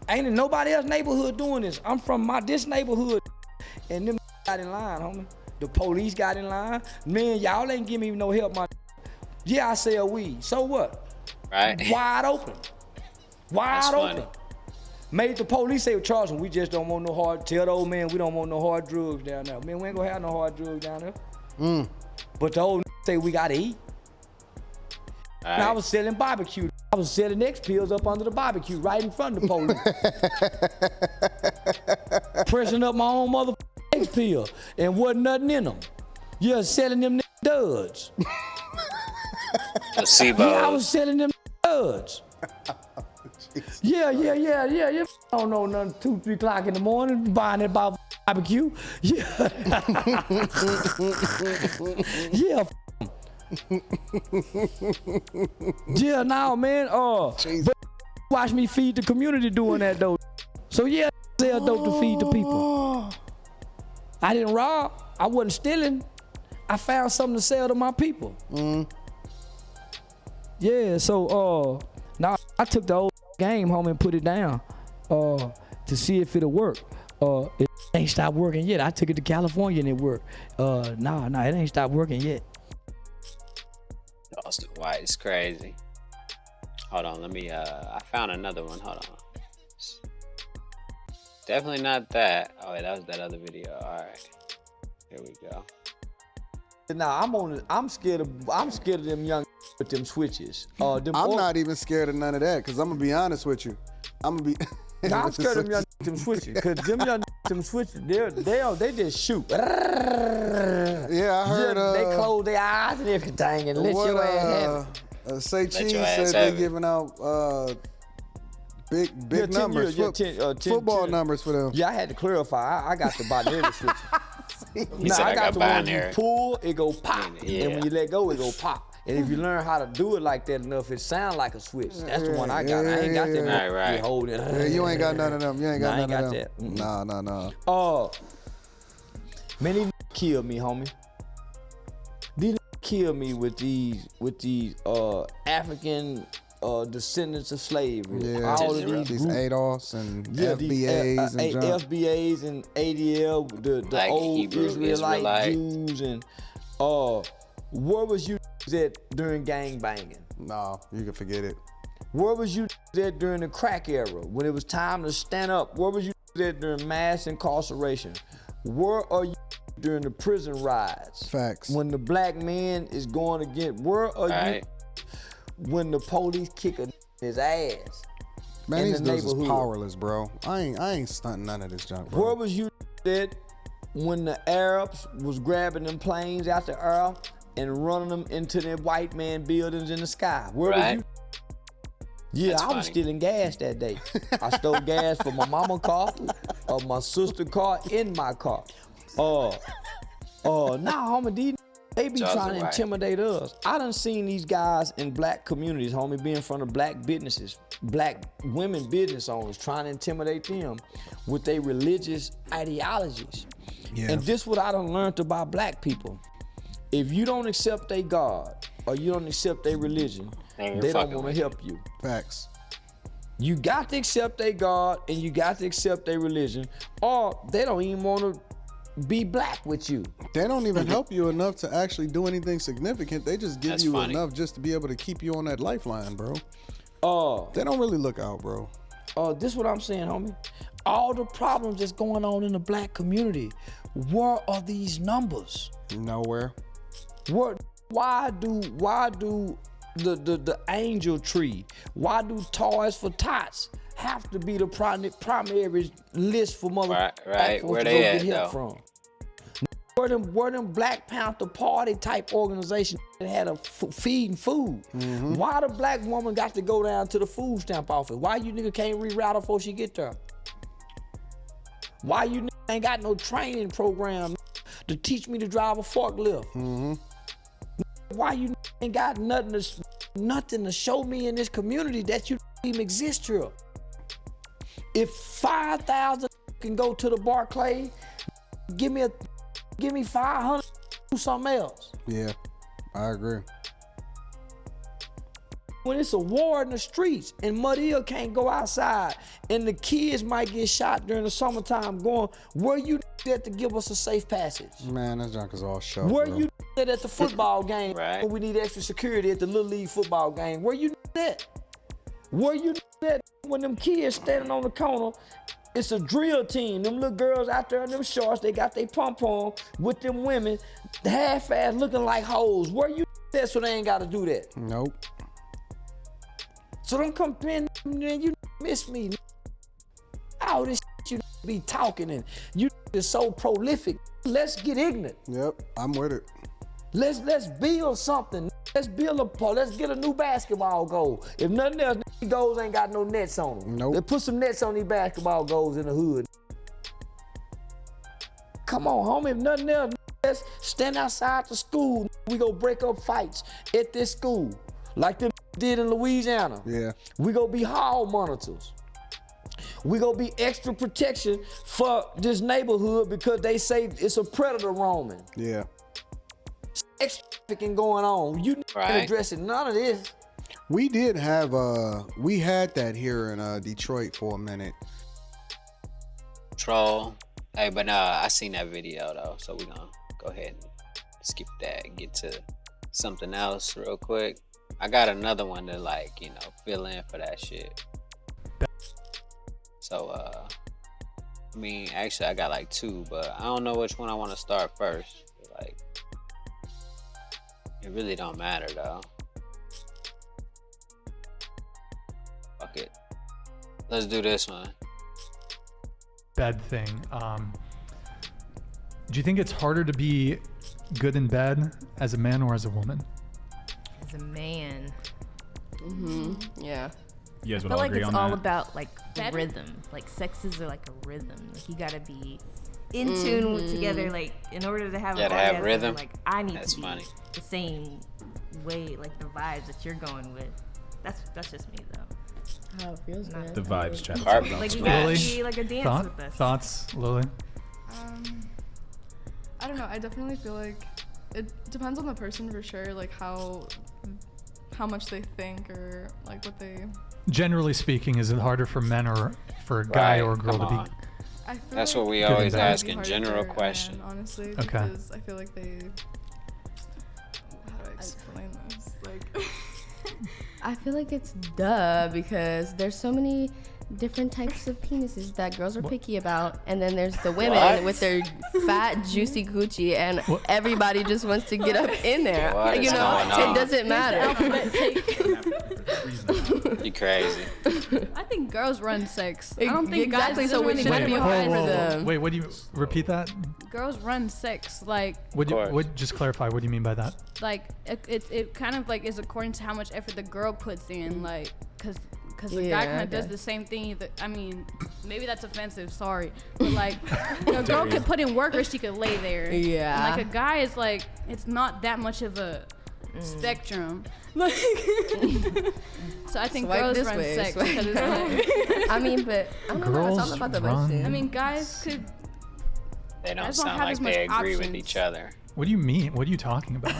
I ain't in nobody else's neighborhood doing this. I'm from this neighborhood. And them got in line, homie. The police got in line. Man, y'all ain't give me no help, my. Yeah, I sell weed. So what? Right. Wide open. Wide open. Made the police say, Charles, we just don't want no hard. Tell the old man we don't want no hard drugs down there. Man, we ain't gonna have no hard drugs down there. But the old say we gotta eat. And I was selling barbecue. I was selling X pills up under the barbecue right in front of the police. Pressing up my own mother X pill and wasn't nothing in them. Yeah, selling them duds. Placebo. Yeah, I was selling them duds. Yeah. You don't know nothing 2-3 o'clock in the morning buying that barbecue. Yeah. Yeah. Yeah, now man, but watch me feed the community doing that though. So yeah, sell dope to feed the people. I didn't rob, I wasn't stealing. I found something to sell to my people. Yeah, so now I took the old game home and put it down to see if it'll work. It ain't stopped working yet. I took it to California and it worked. Nah, it ain't stopped working yet. Austin White is crazy. Hold on, let me I found another one. Hold on. Definitely not that. Oh wait, that was that other video. Alright. Here we go. Now I'm scared of them young with them switches. I'm not even scared of none of that, cause I'm gonna be honest with you. I'm scared of them young them switches, cause them young them switches, they just shoot. Yeah, I heard. They close their eyes and everything and let your ass have it. Say Cheese said they're giving out big numbers, football numbers for them. Yeah, I had to clarify. I got the binary switch. Now I got the one you pull, it go pop, and when you let go, it go pop. And if you learn how to do it like that enough, it sound like a switch. That's the one I got. I ain't got that. Right. You hold it. Yeah, you ain't got none of them. You ain't got none of them. That. No. Man, these killed me, homie. These killed me with these African descendants of slavery. Yeah, all of these ADOS and FBAs and FBAs and ADL, the like old Hebrew, Israelite Jews, and where was you at during gang banging? No, you can forget it. Where was you at during the crack era when it was time to stand up? Where was you at during mass incarceration? Where are you during the prison riots? Facts. When the black man is going against, where are you when the police kick his ass? Man, these dudes is powerless, bro. I ain't stunting none of this junk, bro. Where was you at when the Arabs was grabbing them planes out the air and running them into them white man buildings in the sky. Where was you? Yeah, That's I was funny. stealing gas that day. I stole gas from my mama's car, or my sister's car, in my car. Nah, homie, these they be Charles trying to White. intimidate us. I done seen these guys in black communities, homie, be in front of black businesses, black women business owners, trying to intimidate them with their religious ideologies. Yeah. And this what I done learned about black people. If you don't accept their God or you don't accept their religion, Man, you're they don't fucking want with to help you. Facts. You got to accept their God and you got to accept their religion, or they don't even want to be black with you. They don't even help you enough to actually do anything significant. They just give That's you funny. enough just to be able to keep you on that lifeline, bro. They don't really look out, bro. This what I'm saying, homie. All the problems that's going on in the black community, where are these numbers? Nowhere. Why do the angel tree, why do Toys for Tots have to be the primary list for mother Right. folks Where to they go at, get help though? from? Where them Black Panther Party type organization that had a feeding food? Why the black woman got to go down to the food stamp office? Why you nigga can't reroute her before she get there? Why you nigga ain't got no training program to teach me to drive a forklift? Why you ain't got nothing to show me in this community that you even exist here? If 5,000 can go to the Barclay, give me 500, do something else. Yeah, I agree. When it's a war in the streets and Muddill can't go outside and the kids might get shot during the summertime, going, where you at to give us a safe passage? Man, that junk is all show. Where bro. you at the football game Right. when we need extra security at the Little League football game? Where you at? Where you at when them kids standing on the corner? It's a drill team. Them little girls out there in them shorts, they got their pump on with them women, half-ass looking like hoes. Where you at so they ain't got to do that? Nope. So don't come in, man, you miss me. All this you be talking and you is so prolific. Let's get ignorant. Yep, I'm with it. Let's build something. Let's build let's get a new basketball goal. If nothing else, these goals ain't got no nets on them. Nope. Let's put some nets on these basketball goals in the hood. Come on, homie, if nothing else, let's stand outside the school. We go break up fights at this school, like them did in Louisiana. Yeah. We go be hall monitors. We go be extra protection for this neighborhood because they say it's a predator roaming. Yeah. Sex trafficking going on. You Right. ain't addressing none of this. We did have we had that here in Detroit for a minute. Troll. Hey, but I seen that video though, so we're gonna go ahead and skip that and get to something else real quick. I got another one to fill in for that shit. So I mean, actually I got like two, but I don't know which one I want to start first. Like, it really don't matter though. Fuck it. Let's do this one. Bed thing. Do you think it's harder to be good in bed as a man or as a woman? As a man. You I guys would feel all like agree it's on all that? about like the Better? rhythm. Like sexes are like a rhythm. Like you gotta be in tune with together. Like in order to have an Gotta have orgasm, rhythm? like I need That's to be funny. the same way, like the vibes that you're going with. That's just me though. How it feels good. The vibes, Travis. Heartbeat. Like you Match. gotta be like a dance with us. Thoughts, Lily? I don't know. I definitely feel like it depends on the person for sure. Like how much they think or like what they. Generally speaking, is it harder for men or for a guy Right, or a girl come to on. be? I feel That's like what we Good always and bad. ask it'd in be general harder for a question. man, honestly, Okay. because I feel like they. How do I explain this? Like. I feel like it's duh because there's so many different types of penises that girls are picky about, and then there's the women What? with their fat, juicy coochie, and everybody just wants to get up in there. What You is know, going on? it doesn't matter. You crazy. I think girls run sex. I don't think Exactly, guys so really it shouldn't be hard for them. Wait, what do you repeat that? Girls run sex like Would just clarify? What do you mean by that? like it kind of like is according to how much effort the girl puts in, like because the guy kind of does the same thing. I mean, maybe that's offensive. Sorry, but like a girl could put in work or she could lay there. Yeah. And, like a guy is like it's not that much of a spectrum. Like, so I think Swipe girls this run way, sex swipe because it's that like I mean, but I don't know. It's all about the run- I mean, guys could. They don't Guys sound have like as much they agree with options. each other. What do you mean? What are you talking about?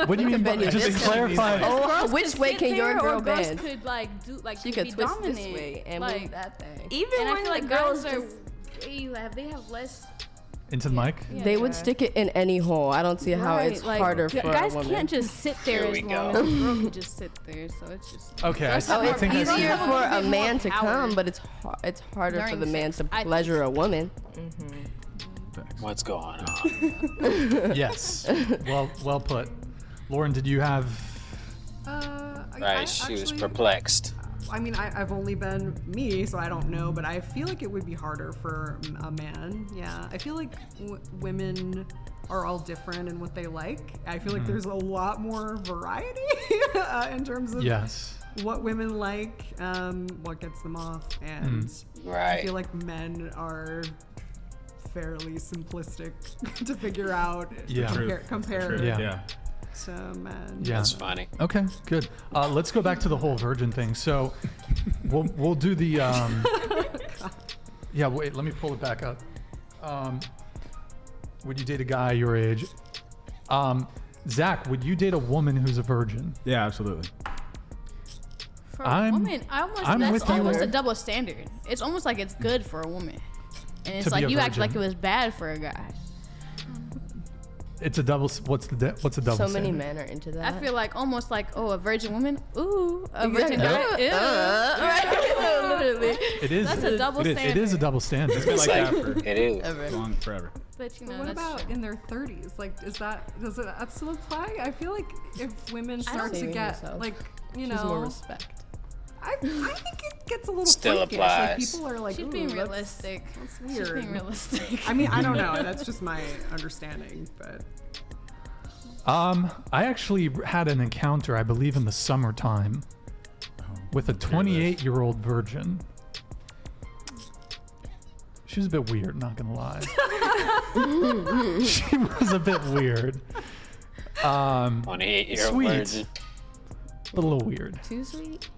What do you mean? bend your Just hips. clarify. Oh, Girls which could way sit can your there, girl or girls bend? could like do like She could could be twist this dominant. way and like, move that thing. Even and I when feel the like girls guys are just they have less. Into the mic. They would stick it in any hole. I don't see how Right, it's like, harder for guys a woman. can't just sit there Here as we long go. as a girl can just sit there. So it's just Okay, girls I have more It's think I see easier it. for a Have more man to power. come, but it's harder for During the man sex, to I think. pleasure a woman. What's going on? Yes. Well put. Lauren, did you have? Right, she was perplexed. I mean, I've only been me, so I don't know, but I feel like it would be harder for a man. Yeah, I feel like women are all different in what they like. I feel like there's a lot more variety in terms of Yes. what women like, what gets them off, and I Right. feel like men are fairly simplistic to figure out. Yeah. Compare Yeah. Yeah. to men. Yeah. That's funny. Okay, good. Let's go back to the whole virgin thing. So, we'll do the. Yeah, wait. Let me pull it back up. Would you date a guy your age? Zach, would you date a woman who's a virgin? Yeah, absolutely. For I'm- a woman, I'm that's with you. almost a double standard. It's almost like it's good for a woman, and it's To be like a you act like it virgin. was bad for a guy. It's a double. What's a double? So many standard? men are into I that. feel like almost like a virgin woman. Ooh, a virgin Exactly. guy. Ew. Literally. It is. That's a double It standard. is a double standard. It's been like that for It is. forever. But you know, But what that's about true. in their 30s? Like, does that still apply? I feel like if women start to Saving get yourself. like, you She's know, more respect. I think it gets a little Still freakish. Like applies. people are like, She's "Ooh, being that's- realistic. That's She's weird. being realistic. I mean, I don't know. That's just my understanding, but I actually had an encounter, I believe, in the summertime, with a 28-year-old virgin. She was a bit weird, not gonna lie. She was a bit weird. 28-year-old Sweet, virgin. but a little weird. Too sweet?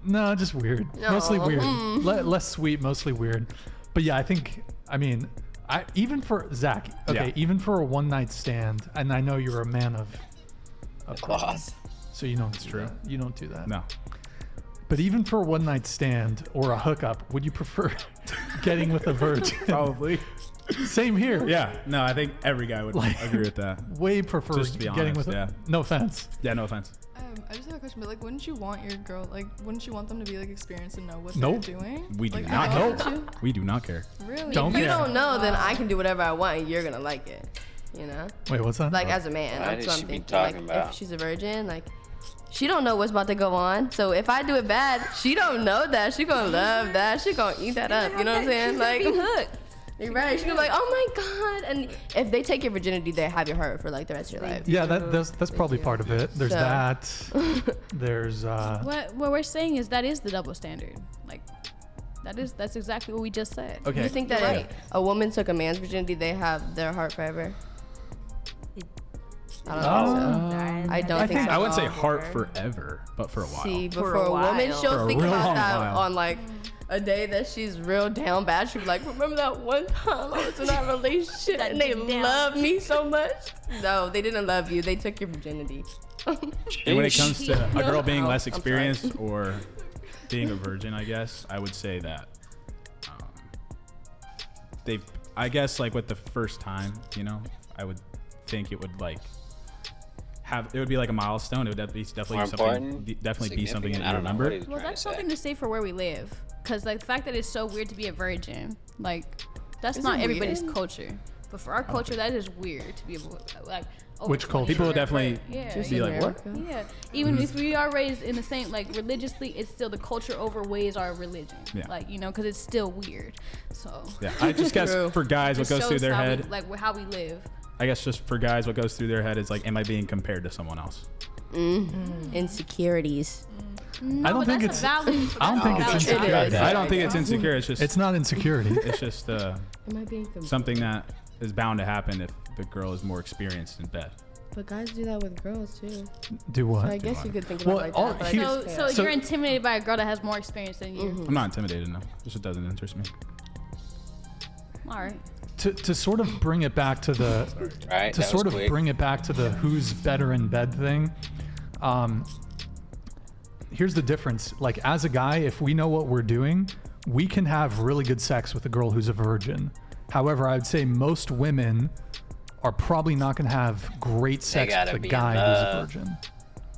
No, just weird. Mostly Aw. weird. Mm. Less sweet, mostly weird. But yeah, I mean, even for Zach, okay, Yeah. even for a one-night stand, and I know you're a man of Cloth. so you don't. It's true. You don't do that. No. But even for a one-night stand or a hookup, would you prefer getting with a virgin? Probably. Same here. Yeah. No, I think every guy would agree with that. Way prefer Just to be getting honest, with yeah. No offense. Yeah, no offense. I just have a question, but like, wouldn't you want your girl, like, wouldn't you want them to be like experienced and know what Nope. they're doing? We do Like, not I care. want you? We do not care. Really? Don't If you care. don't know, then I can do whatever I want and you're gonna like it. You know? Wait, what's that? Like as a man, Why that's did what she I'm be thinking. Like talking about? if she's a virgin, like she don't know what's about to go on. So if I do it bad, she don't know that. She gonna love that. She gonna eat that up. You know what I'm saying? Like you're right. She's gonna be like, oh my god. And if they take your virginity, they have your heart for like the rest of your life. Yeah, that's probably part of it. There's So- that. There's What we're saying is that is the double standard. Like that's exactly what we just said. Okay. You think that You're if right. a woman took a man's virginity, they have their heart forever? I don't think so. I don't think so. I would say at all. heart forever, but for a while. See, but For for a a woman, while. she'll For a think real about long that while. on like a day that she's real down bad. She'll be like, remember that one time I was in that relationship and they loved me so much? No, they didn't love you. They took your virginity. And when it comes to a girl being Oh, less I'm sorry. experienced or being a virgin, I guess I would say that they've. I guess like with the first time, you know, I would think it would like it would be like a milestone. It would definitely More be something, important? definitely be something that Significant? you I don't know what remember. he's Well, trying that's to say. something to say for where we live, because like the fact that it's so weird to be a virgin, like that's Is not it everybody's weird? culture. But for our culture, that is weird to be able to, like. Which culture? People would definitely Yeah. be like, what? Yeah, even if we are raised in the same, like religiously, it's still the culture overweighs our religion. Yeah. Like, you know, because it's still weird. So. Yeah, I just guess for guys, what It goes through shows their how head. we, like how we live. I guess just for guys, what goes through their head is like, am I being compared to someone else? Insecurities. No, I don't but think that's it's. a valid. I don't think it's that's a valid insecurity. I don't think it's insecure. It's just. It's not insecurity. It's just Am I being something that is bound to happen if the girl is more experienced in bed. But guys do that with girls too. Do what? So I guess you could think Well, about it all- like that. but I he- just So, can't. so you're intimidated by a girl that has more experience than you. I'm not intimidated, no. This just doesn't interest me. All right. To sort of bring it back to the Right, to that sort was of quick. bring it back to the who's better in bed thing. Here's the difference. Like as a guy, if we know what we're doing, we can have really good sex with a girl who's a virgin. However, I would say most women are probably not going to have great sex gotta with a be in guy who's a love. virgin.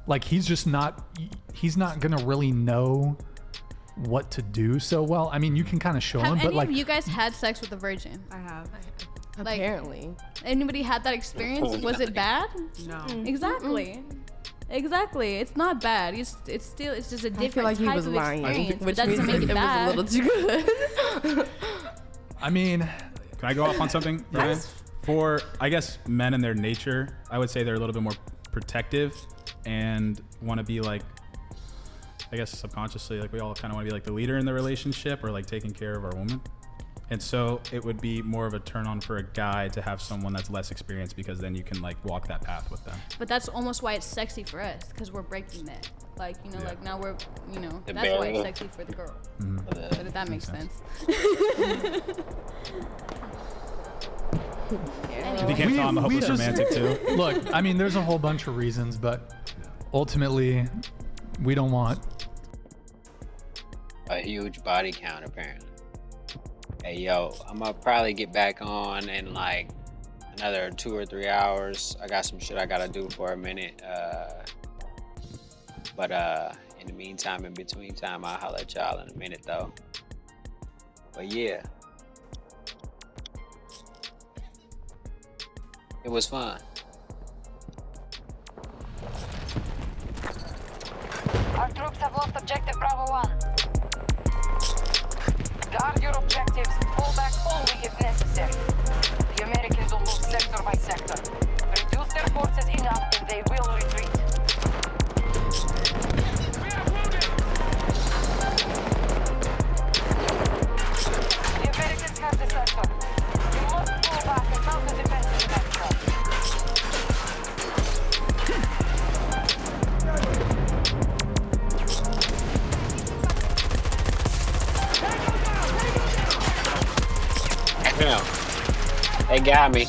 Like he's not going to really know what to do so well. I mean, you can kind of show Have him, but any like of you guys had sex with a virgin? I have. Like, Apparently. Anybody had that experience? Was it bad? No. Exactly. Exactly. It's not bad. It's just a different I feel like he type was of lying, experience. which But that means doesn't make it it bad. was a little too good. I mean, Can I go off on something? Ryan? For, I guess, men in their nature, I would say they're a little bit more protective and want to be like, I guess subconsciously, like we all kind of want to be like the leader in the relationship or like taking care of our woman. And so it would be more of a turn on for a guy to have someone that's less experienced because then you can like walk that path with them. But that's almost why it's sexy for us, because we're breaking that. Like, you know, Yeah. like now we're, you know, The that's why barrier. it's sexy for the girl. Mhm. But if that makes sense. If you can't tell, I'm a hopeless romantic too. Look, I mean, there's a whole bunch of reasons, but ultimately, we don't want A huge body count, apparently. Hey, yo, I'm gonna probably get back on in like another 2 or 3 hours. I got some shit I gotta do for a minute. But in the meantime, in between time, I'll holler at y'all in a minute though. But yeah. It was fun. Our troops have lost objective Bravo 1. Guard your objectives. Pull back only if necessary. The Americans will move sector by sector. Reduce their forces enough and they will retreat. The Americans have the sector. You must pull back and mount the defenses in extra. Damn. They got me.